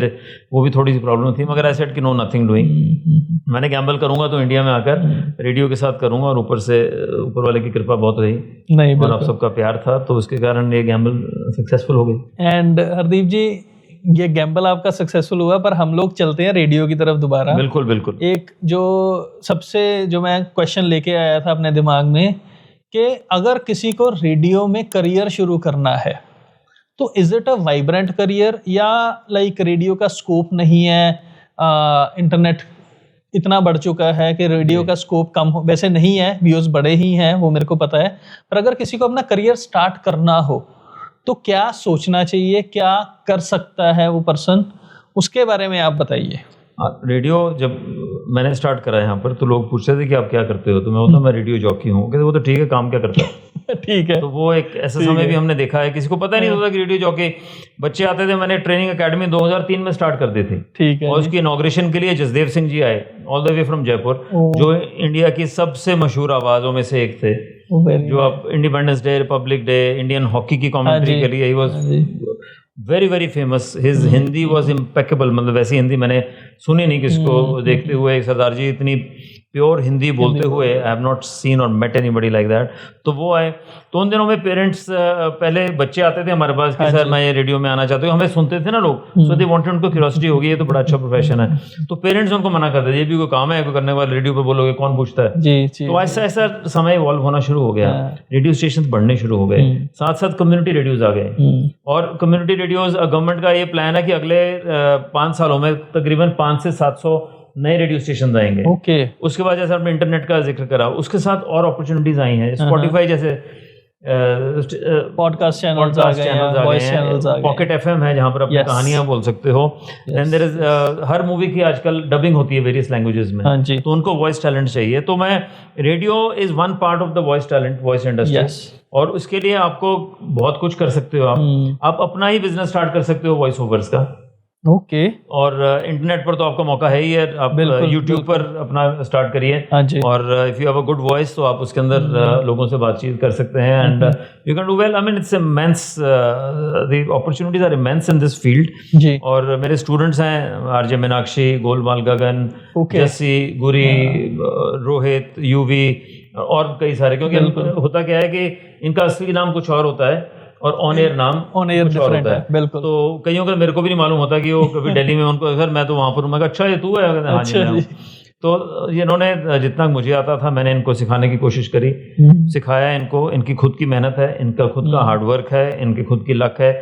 वो भी थोड़ी सी प्रॉब्लम थी, मगर आई सेड कि नो, नथिंग डूइंग। मैंने गैम्बल करूंगा तो इंडिया में आकर रेडियो के साथ करूंगा, और ऊपर से ऊपर वाले की कृपा बहुत रही नहीं, और आप सबका प्यार था, तो उसके कारण ये गैम्बल सक्सेसफुल हो गई। एंड हरदीप जी, ये गैम्बल आपका सक्सेसफुल हुआ, पर हम लोग चलते हैं रेडियो की तरफ दोबारा। बिल्कुल बिल्कुल। एक जो मैं क्वेश्चन लेके आया था अपने दिमाग में कि अगर किसी को रेडियो में करियर शुरू करना है तो is it a vibrant career, या लाइक रेडियो का स्कोप नहीं है, इंटरनेट इतना बढ़ चुका है कि रेडियो का स्कोप कम हो, वैसे नहीं है, व्यूज बड़े ही हैं, वो मेरे को पता है, पर अगर किसी को अपना करियर स्टार्ट करना हो तो क्या सोचना चाहिए, क्या कर सकता है वो पर्सन, उसके बारे में आप बताइए। रेडियो जब मैंने स्टार्ट करा यहाँ पर तो लोग पूछते थे कि आप क्या करते हो, तो मैं बोलता मैं रेडियो जॉकी हूँ। कहते वो तो ठीक है, काम क्या करता है। ठीक है। तो वो एक ऐसा समय भी हमने देखा है, किसी को पता ही नहीं होता कि रेडियो जॉकी बच्चे आते थे। मैंने ट्रेनिंग एकेडमी 2003 में स्टार्ट कर दी थी, ठीक है। और उसकी इनॉग्रेशन के लिए जसदेव सिंह जी आए all the way from Jaipur, जो इंडिया की सबसे मशहूर आवाज़ों में से एक थे, जो आप independence day, Republic day, Indian hockey की कमेंट्री के लिए he was very very famous. His Hindi was impeccable, मतलब वैसी हिंदी मैंने सुनी नहीं किसको देखते हुए। सरदार जी इतनी प्योर हिंदी बोलते हुए आई हैव नॉट सीन और मेट एनीबॉडी लाइक दैट। तो वो आए, तो उन दिनों में पेरेंट्स, पहले बच्चे आते थे हमारे पास कि सर मैं ये रेडियो में आना चाहता हूँ, हमें सुनते थे ना लोग, सो दे वांटेड, उनको क्यूरियोसिटी होगी, ये तो बड़ा अच्छा प्रोफेशन है। तो पेरेंट्स उनको मना करते थे, ये भी कोई काम है, कोई करने वाले, रेडियो पे बोलोगे कौन पूछता है। तो ऐसा ऐसा समय इवॉल्व होना शुरू हो गया, रेडियो स्टेशन बढ़ने शुरू हो गए, साथ साथ कम्युनिटी रेडियोज आ गए। और कम्युनिटी रेडियोज, गवर्नमेंट का ये प्लान है कि अगले 5 सालों में तकरीबन 500 से 700 नए रेडियो स्टेशन आएंगे। उसके बाद जैसे आपने इंटरनेट का जिक्र करा, उसके साथ और अपॉर्चुनिटीज आई हैं, स्पॉटिफाई जैसे पॉडकास्ट चैनल्स आ गए हैं, पॉकेट एफएम है जहां पर आप कहानियां बोल सकते हो। Then there is her movie की आजकल डबिंग होती है वेरियस लैंग्वेजेस में, तो उनको वॉइस टैलेंट चाहिए। तो मैं, radio is one part of the voice talent, voice industry, और उसके लिए आपको बहुत कुछ कर सकते हो। आप अपना ही बिजनेस स्टार्ट कर सकते हो वॉइस ओवर्स का। ओके। और इंटरनेट पर तो आपका मौका है ही है, आप यूट्यूब पर अपना स्टार्ट करिए, और if you have a good voice तो आप उसके अंदर लोगों से बातचीत कर सकते हैं, and you can do well. I mean it's immense, the opportunities are immense in this field. और मेरे स्टूडेंट्स हैं आरजे मीनाक्षी, गोलमाल गगन, जस्सी, गुरी, रोहित, यूवी और कई सारे, क्योंकि होता क्या है कि इनका असली नाम कुछ और होता है और ऑन एयर नाम ऑन एयर डिफरेंट है। बिल्कुल। तो कईयों का मेरे को भी नहीं मालूम होता कि वो कभी दिल्ली में, उनको सर मैं तो वहां पर हूं, मैं कहा अच्छा ये तू है, हाँ जी मैं हूं। तो इन्होंने जितना मुझे आता था मैंने इनको सिखाने की कोशिश करी, सिखाया इनको। इनकी खुद की मेहनत है, इनका खुद का हार्डवर्क है, इनकी खुद की लक है,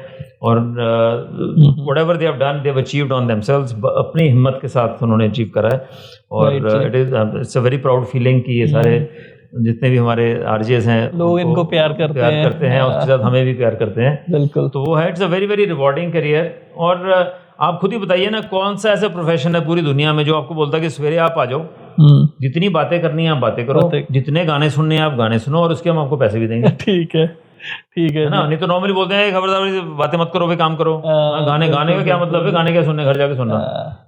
और whatever they have done they have achieved on themselves, अपनी हिम्मत के साथ उन्होंने अचीव करा है। और it's a very proud feeling कि ये सारे जितने भी हमारे आरजेस हैं लोग इनको प्यार करते हैं और उसके साथ हमें भी प्यार करते हैं। बिल्कुल। तो वो है, it's a very very rewarding career. और आप खुद ही बताइए ना, कौन सा ऐसा प्रोफेशन है पूरी दुनिया में जो आपको बोलता है कि सवेरे आप आ जाओ, जितनी बातें करनी है आप बातें करो, जितने गाने सुनने हैं आप गाने सुनो, और उसके हम आपको पैसे भी देंगे। ठीक है, ठीक है ना। नहीं तो नॉर्मली बोलते हैं खबरदार बातें मत करो, भाई काम करो। गाने का क्या मतलब है, गाने क्या सुनने, घर जाके सुनना।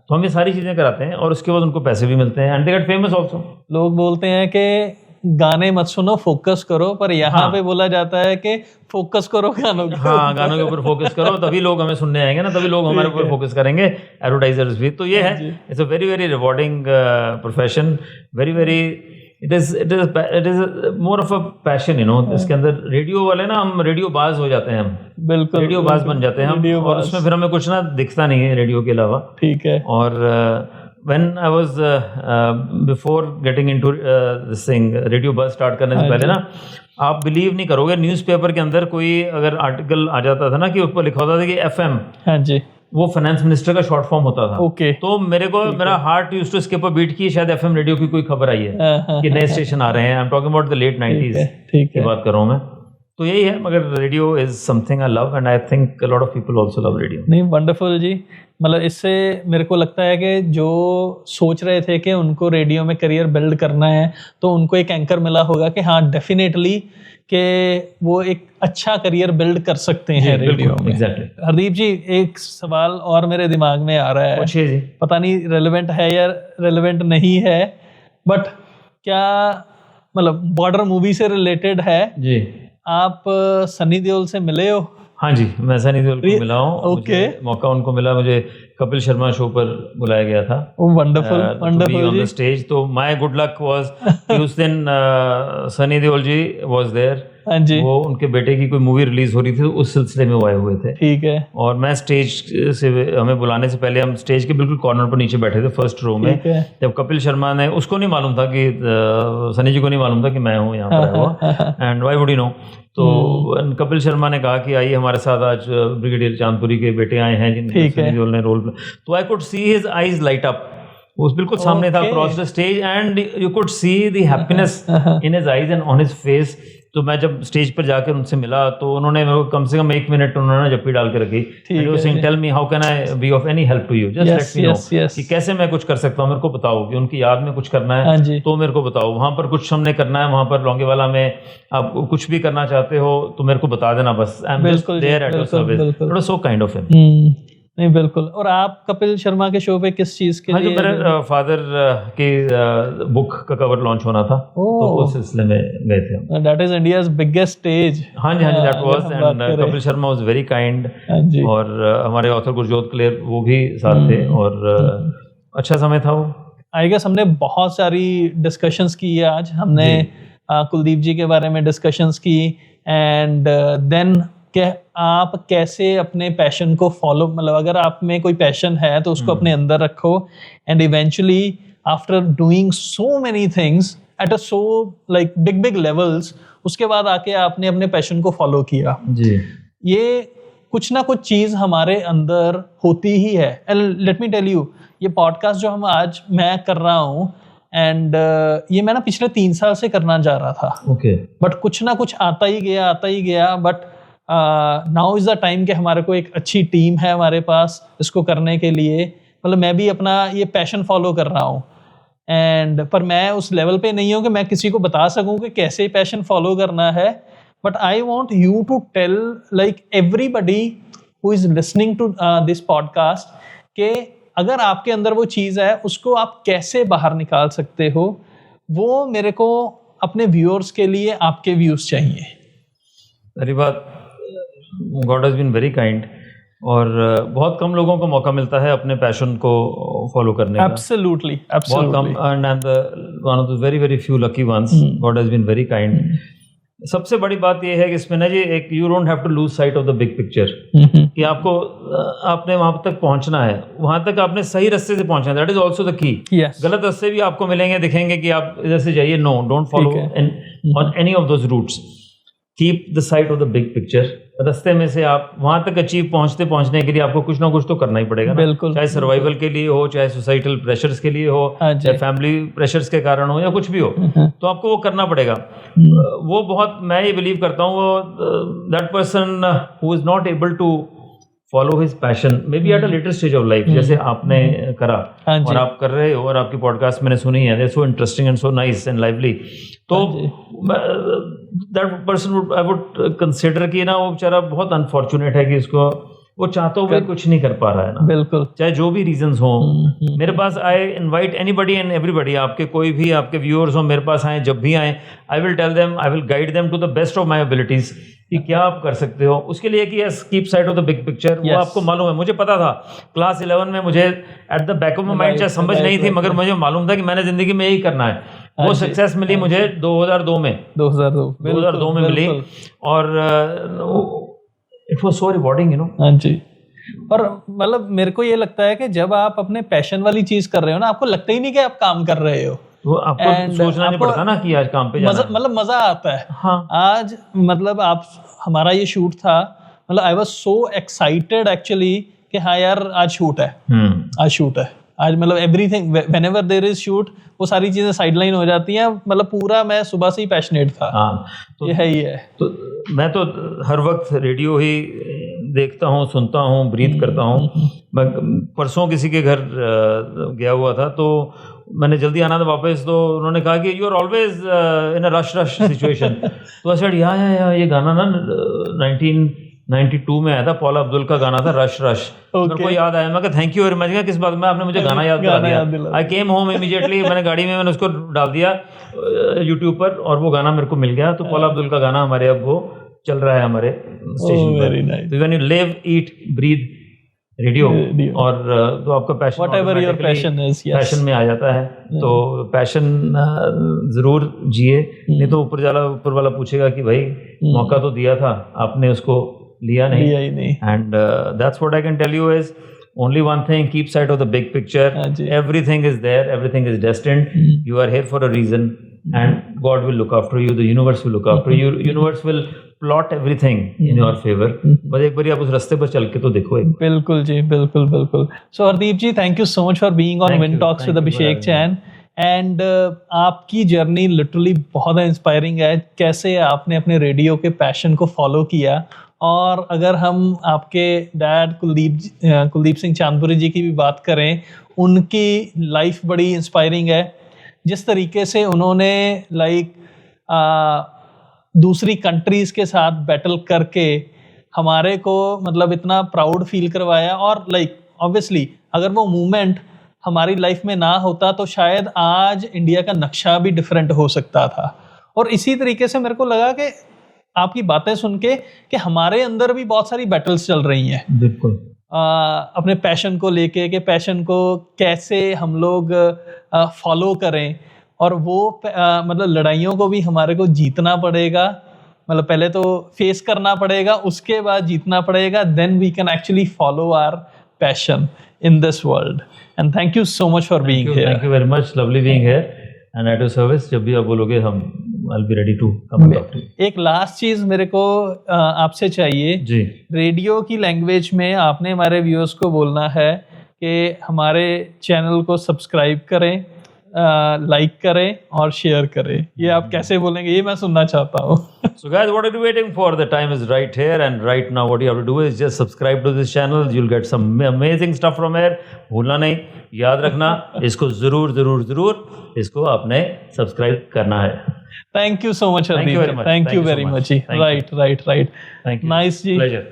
तो हम ये सारी चीजें कराते हैं, और उसके बाद उनको पैसे भी मिलते हैं, and they get famous also. लोग बोलते हैं कि गाने मत सुनो, फोकस करो, पर यहाँ पे बोला जाता है कि फोकस करो गानों के गानों के ऊपर फोकस करो, तभी लोग हमें सुनने आएंगे ना, तभी लोग हमारे ऊपर फोकस करेंगे, एडवर्टाइजर्स भी। तो ये है, it's a very very rewarding profession, very very, it is more of a passion, इसके अंदर रेडियो वाले ना, हम रेडियो बाज हो जाते हैं, हम बिल्कुल रेडियो बाज बन जाते हैं हम, और उसमें फिर हमें कुछ ना दिखता नहीं है रेडियो के अलावा। ठीक है। और when I was before getting into this thing, radio बस स्टार्ट करने से पहले ना, आप बिलीव नहीं करोगे, न्यूज़पेपर के अंदर कोई अगर आर्टिकल आ जाता था ना कि ऊपर लिखा होता था कि एफएम, हाँ जी, वो फाइनेंस मिनिस्टर का शॉर्ट फॉर्म होता था। ओके। तो मेरा heart used to skip a beat की शायद एफएम रेडियो की कोई खबर आई है कि नए स्टेशन आ रहे हैं। I am talking about the late 90s की बात कर रहा हूँ मैं। तो यही है, मगर radio is something I love, and I think a lot of people also love radio. नहीं, वंडरफुल जी। मतलब इससे मेरे को लगता है कि जो सोच रहे थे कि उनको रेडियो में करियर बिल्ड करना है, तो उनको एक एंकर मिला होगा कि हाँ डेफिनेटली कि वो एक अच्छा करियर बिल्ड कर सकते हैं रेडियो में। एग्जैक्टली। हरदीप जी, एक सवाल और मेरे दिमाग में आ रहा है, जी। पता नहीं रेलेवेंट है या रेलेवेंट नहीं है, बट क्या मतलब बॉर्डर मूवी से रिलेटेड है जी। आप सनी देओल से मिले हो? हाँ जी, मैं सनी देओल को मिला हूँ। ओके। मौका उनको मिला, मुझे कपिल शर्मा शो पर बुलाया गया था। Wonderful wonderful on the stage. तो माय गुड लक वाज कि उस दिन सनी देओल जी वाज देयर। हाँ जी। वो उनके बेटे की कोई मूवी रिलीज हो रही थी, उस सिलसिले में वो आए हुए थे। ठीक है। और मैं स्टेज से, हमें बुलाने से पहले हम स्टेज के बिल्कुल कॉर्नर पर नीचे बैठे थे, फर्स्ट रो में। जब कपिल शर्मा ने, उसको नहीं मालूम था कि सनी जी को नहीं मालूम था कि मैं हूँ यहाँ पर, and why would you know. तो कपिल शर्मा ने कहा कि आइए हमारे साथ, आज ब्रिगेडियर चांदपुरी के बेटे आए हैं जिनके सनी देओल ने रोल। तो I could see his eyes light up. वो बिल्कुल सामने था, cross the stage, and you could see the happiness in his eyes and on his face. तो मैं जब स्टेज पर जाकर उनसे मिला तो उन्होंने मेरे को कम से कम 1 मिनट उन्होंने जप्पी डाल के रखी। Tell me how can I be of any help to you, just let me no कि कैसे मैं कुछ कर सकता हूँ, मेरे को बताओ कि उनकी याद में कुछ करना है तो मेरे को बताओ, वहाँ पर कुछ हमने करना है, वहाँ पर लौंगेवाला में आप कुछ भी करना चाहते हो तो मेरे को बता देना बस, I am just there at your service. It was so kind of him. नहीं बिल्कुल। और आप कपिल शर्मा के शो पे किस चीज के लिए? मेरे फादर की बुक का कवर लॉन्च होना था तो उस सिलसिले में गए थे। That is India's biggest stage. हाँ जी that was, and Kapil Sharma was very kind, और हमारे ऑथर गुरजोत क्लेयर वो भी साथ थे, और अच्छा समय था वो। आई गेस हमने बहुत सारी डिस्कशंस की है आज। हमने कुलदीप जी के बारे में डिस्कशंस की, एंड देन कि आप कैसे अपने पैशन को फॉलो, मतलब अगर आप में कोई पैशन है तो उसको अपने अंदर रखो, and eventually after doing so many things at a so like big levels, उसके बाद आके आपने अपने पैशन को फॉलो किया जी। ये कुछ ना कुछ चीज हमारे अंदर होती ही है। And let me tell you, ये पॉडकास्ट जो हम आज मैं कर रहा हूँ, एंड ये मैं ना पिछले 3 साल से करना चाह रहा था, बट कुछ ना कुछ आता ही गया, but now is the time कि हमारे को एक अच्छी टीम है हमारे पास इसको करने के लिए। मतलब मैं भी अपना ये पैशन फॉलो कर रहा हूँ, एंड पर मैं उस लेवल पे नहीं हूँ कि मैं किसी को बता सकूँ कि कैसे पैशन फॉलो करना है, but I want you to tell like everybody who is listening to this podcast कि अगर आपके अंदर वो चीज़ है उसको आप कैसे बाहर निकाल सकते हो। वो मेरे को अपने व्यूअर्स के लिए आपके व्यूज चाहिए। अरे बात, God has been very kind, और बहुत कम लोगों को मौका मिलता है अपने पैशन को फॉलो करने का। एब्सोल्युटली बहुत कम, and I am one of the very few lucky ones. God has been very kind. सबसे बड़ी बात यह है कि इसमें ना जी एक you don't have to lose sight of the big picture, कि आपको आपने वहां तक पहुंचना है, वहां तक आपने सही रास्ते से पहुंचना है, that is also the key. गलत रास्ते भी आपको मिलेंगे, दिखेंगे कि आप इधर से जाइए, no, don't follow on any of those roots, keep the site of the big picture. रास्ते में से आप वहां तक अचीव पहुंचने के लिए आपको कुछ ना कुछ तो करना ही पड़ेगा ना, चाहे सर्वाइवल के लिए हो, चाहे सोसाइटल प्रेशर्स के लिए हो, चाहे फैमिली प्रेशर्स के कारण हो, या कुछ भी हो, तो आपको वो करना पड़ेगा। वो बहुत, मैं ये बिलीव करता हूँ, वो that person who is not able to follow his passion may be at a later stage of life, जैसे आपने करा और आप कर रहे हो, और आपकी पॉडकास्ट मैंने सुनी है, they so interesting and so nice and lively, तो that person I would consider कि ना वो बेचारा बहुत अनफॉर्चुनेट है कि इसको वो चाहता हुआ कुछ नहीं कर पा रहा है ना। बिल्कुल, चाहे जो भी रीजंस हो। मेरे पास I invite anybody and everybody, आपके कोई भी आपके व्यूअर्स हो मेरे पास आए, जब भी आए, I will tell them, I will guide them to the best of my abilities कि क्या आप कर सकते हो। उसके लिए कि yes, keep side of the big picture. वो आपको मालूम है, मुझे पता था क्लास 11 में, मुझे eight the back of my mind चाहे समझ नहीं थी, मगर मुझे मालूम था कि मैंने जिंदगी में यही करना है। वो सक्सेस मिली मुझे 2002 में 2002 में मिली, और it was so rewarding, you know. हाँ जी। और मतलब मेरे को ये लगता है कि जब आप अपने पैशन वाली चीज कर रहे हो ना, आपको लगता ही नहीं कि आप काम कर रहे हो, वो आपको सोचना नहीं पड़ता ना कि आज काम पे जाना है। मतलब मजा आता है। हाँ। आज मतलब आप, हमारा ये शूट था, मतलब I was so excited actually कि हाँ यार आज शूट है, आज शूट है, आज मतलब everything, whenever there is shoot, वो सारी चीजें साइडलाइन हो जाती हैं। मतलब पूरा मैं सुबह से ही पैशनेट था। हाँ, तो ये है ही है। तो मैं तो हर वक्त रेडियो ही देखता हूँ, सुनता हूँ, ब्रीथ करता हूँ। मैं परसों किसी के घर गया हुआ था, तो मैंने जल्दी आना था वापस, तो उन्होंने कहा कि you are always in a rush situation. तो आई सेड या ये गाना ना 1992 में आया था, पॉल अब्दुल का गाना था, रश। मेरे को याद आया, मैं कहा थैंक यू वेरी मच, किस बात में आपने मुझे गाना याद करा दिया। आई केम होम इमीडिएटली, मैंने गाड़ी में मैंने उसको डाल दिया यूट्यूब पर, और वो गाना मेरे को मिल गया। तो पॉल अब्दुल का गाना हमारे अब वो चल रहा है हमारे स्टेशन पर। तो when you live, eat, breathe radio, और तो आपका passion, whatever your passion is, passion में आ जाता है। तो पैशन जरूर जिए, नहीं तो ऊपर वाला पूछेगा कि भाई मौका तो दिया था, आपने उसको लिया नहीं। And that's what I can tell you is only one thing, keep sight of the big picture. Everything is there, everything is destined. You are here for a reason, and God will look after you, the universe will look after you, universe will plot everything in your favor. बस एक बार आप उस रास्ते पर चल के तो देखो। बिल्कुल जी, बिल्कुल। So Hardeep ji, thank you so much for being on Win Talks with Abhishek Chan. And आपकी जर्नी लिटरली बहुत इंस्पायरिंग है, कैसे आपने अपने रेडियो के पैशन को फॉलो किया। और अगर हम आपके डैड कुलदीप सिंह चांदपुरी जी की भी बात करें, उनकी लाइफ बड़ी इंस्पायरिंग है। जिस तरीके से उन्होंने दूसरी कंट्रीज़ के साथ बैटल करके हमारे को मतलब इतना प्राउड फील करवाया, और ऑब्वियसली अगर वो मूवमेंट हमारी लाइफ में ना होता तो शायद आज इंडिया का नक्शा भी डिफरेंट हो सकता था। और इसी तरीके से मेरे को लगा कि आपकी बातें सुन के कि हमारे अंदर भी बहुत सारी बैटल्स चल रही हैं, बिल्कुल अपने पैशन को लेके, कि पैशन को कैसे हम लोग फॉलो करें, और वो मतलब लड़ाइयों को भी हमारे को जीतना पड़ेगा। मतलब पहले तो फेस करना पड़ेगा, उसके बाद जीतना पड़ेगा, then we can actually follow our passion in this world. And thank you so much for being here. Thank you very much. Lovely being here and at your service. जब भी आप बोलोगे हम I'll be ready to come and talk to you. एक last चीज मेरे को आपसे चाहिए जी। रेडियो की लैंग्वेज में आपने हमारे व्यूअर्स को बोलना है कि हमारे चैनल को सब्सक्राइब करें, लाइक करें और शेयर करें। ये आप कैसे बोलेंगे, ये मैं सुनना चाहता हूँ। So guys, what are you waiting for? The time is right here and right now. What you have to do is just subscribe to this channel. You'll get some amazing stuff from here. भूलना नहीं, याद रखना, इसको जरूर इसको आपने subscribe करना है। Thank you so much, Thank you very much. Thank you very much ji. Right. Thank you. Nice ji. Pleasure.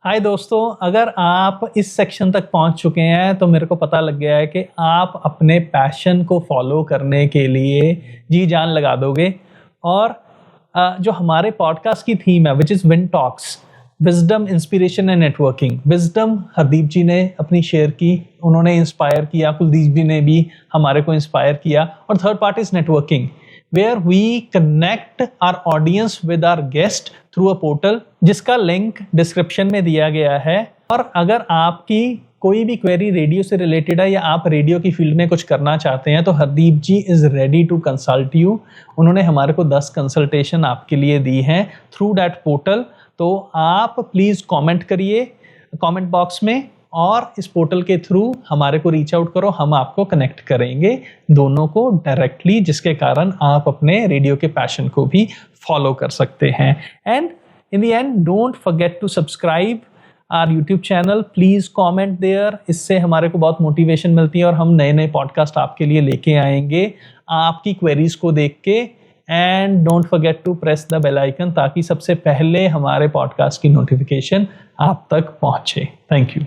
हाय दोस्तों, अगर आप इस सेक्शन तक पहुंच चुके हैं तो मेरे को पता लग गया है कि आप अपने पैशन को फॉलो करने के लिए जी जान लगा दोगे। और जो हमारे पॉडकास्ट की थीम है which is win talks, wisdom, inspiration and networking. Wisdom Hardeep ji ने अपनी शेयर की, उन्होंने इंस्पायर किया, कुलदीप जी ने भी हमारे को इंस्पायर किया। और third part is networking, where we connect our audience with our guest through a portal, जिसका लिंक डिस्क्रिप्शन में दिया गया है। और अगर आपकी कोई भी क्वेरी रेडियो से रिलेटेड है या आप रेडियो की फील्ड में कुछ करना चाहते हैं तो Hardeep ji is ready to consult you. उन्होंने हमारे को 10 कंसल्टेशन आपके लिए दी हैं थ्रू दैट पोर्टल। तो आप प्लीज़ कमेंट करिए कमेंट बॉक्स में, और इस पोर्टल के थ्रू हमारे को रीच आउट करो, हम आपको कनेक्ट करेंगे दोनों को डायरेक्टली, जिसके कारण आप अपने रेडियो के पैशन को भी फॉलो कर सकते हैं। And in the end don't forget to subscribe our YouTube channel, please comment there. इससे हमारे को बहुत मोटिवेशन मिलती है और हम नए पॉडकास्ट आपके लिए लेके आएंगे आपकी क्वेरीज को देख के। And don't forget to press the bell icon ताकि सबसे पहले हमारे पॉडकास्ट की नोटिफिकेशन आप तक पहुंचे। Thank you.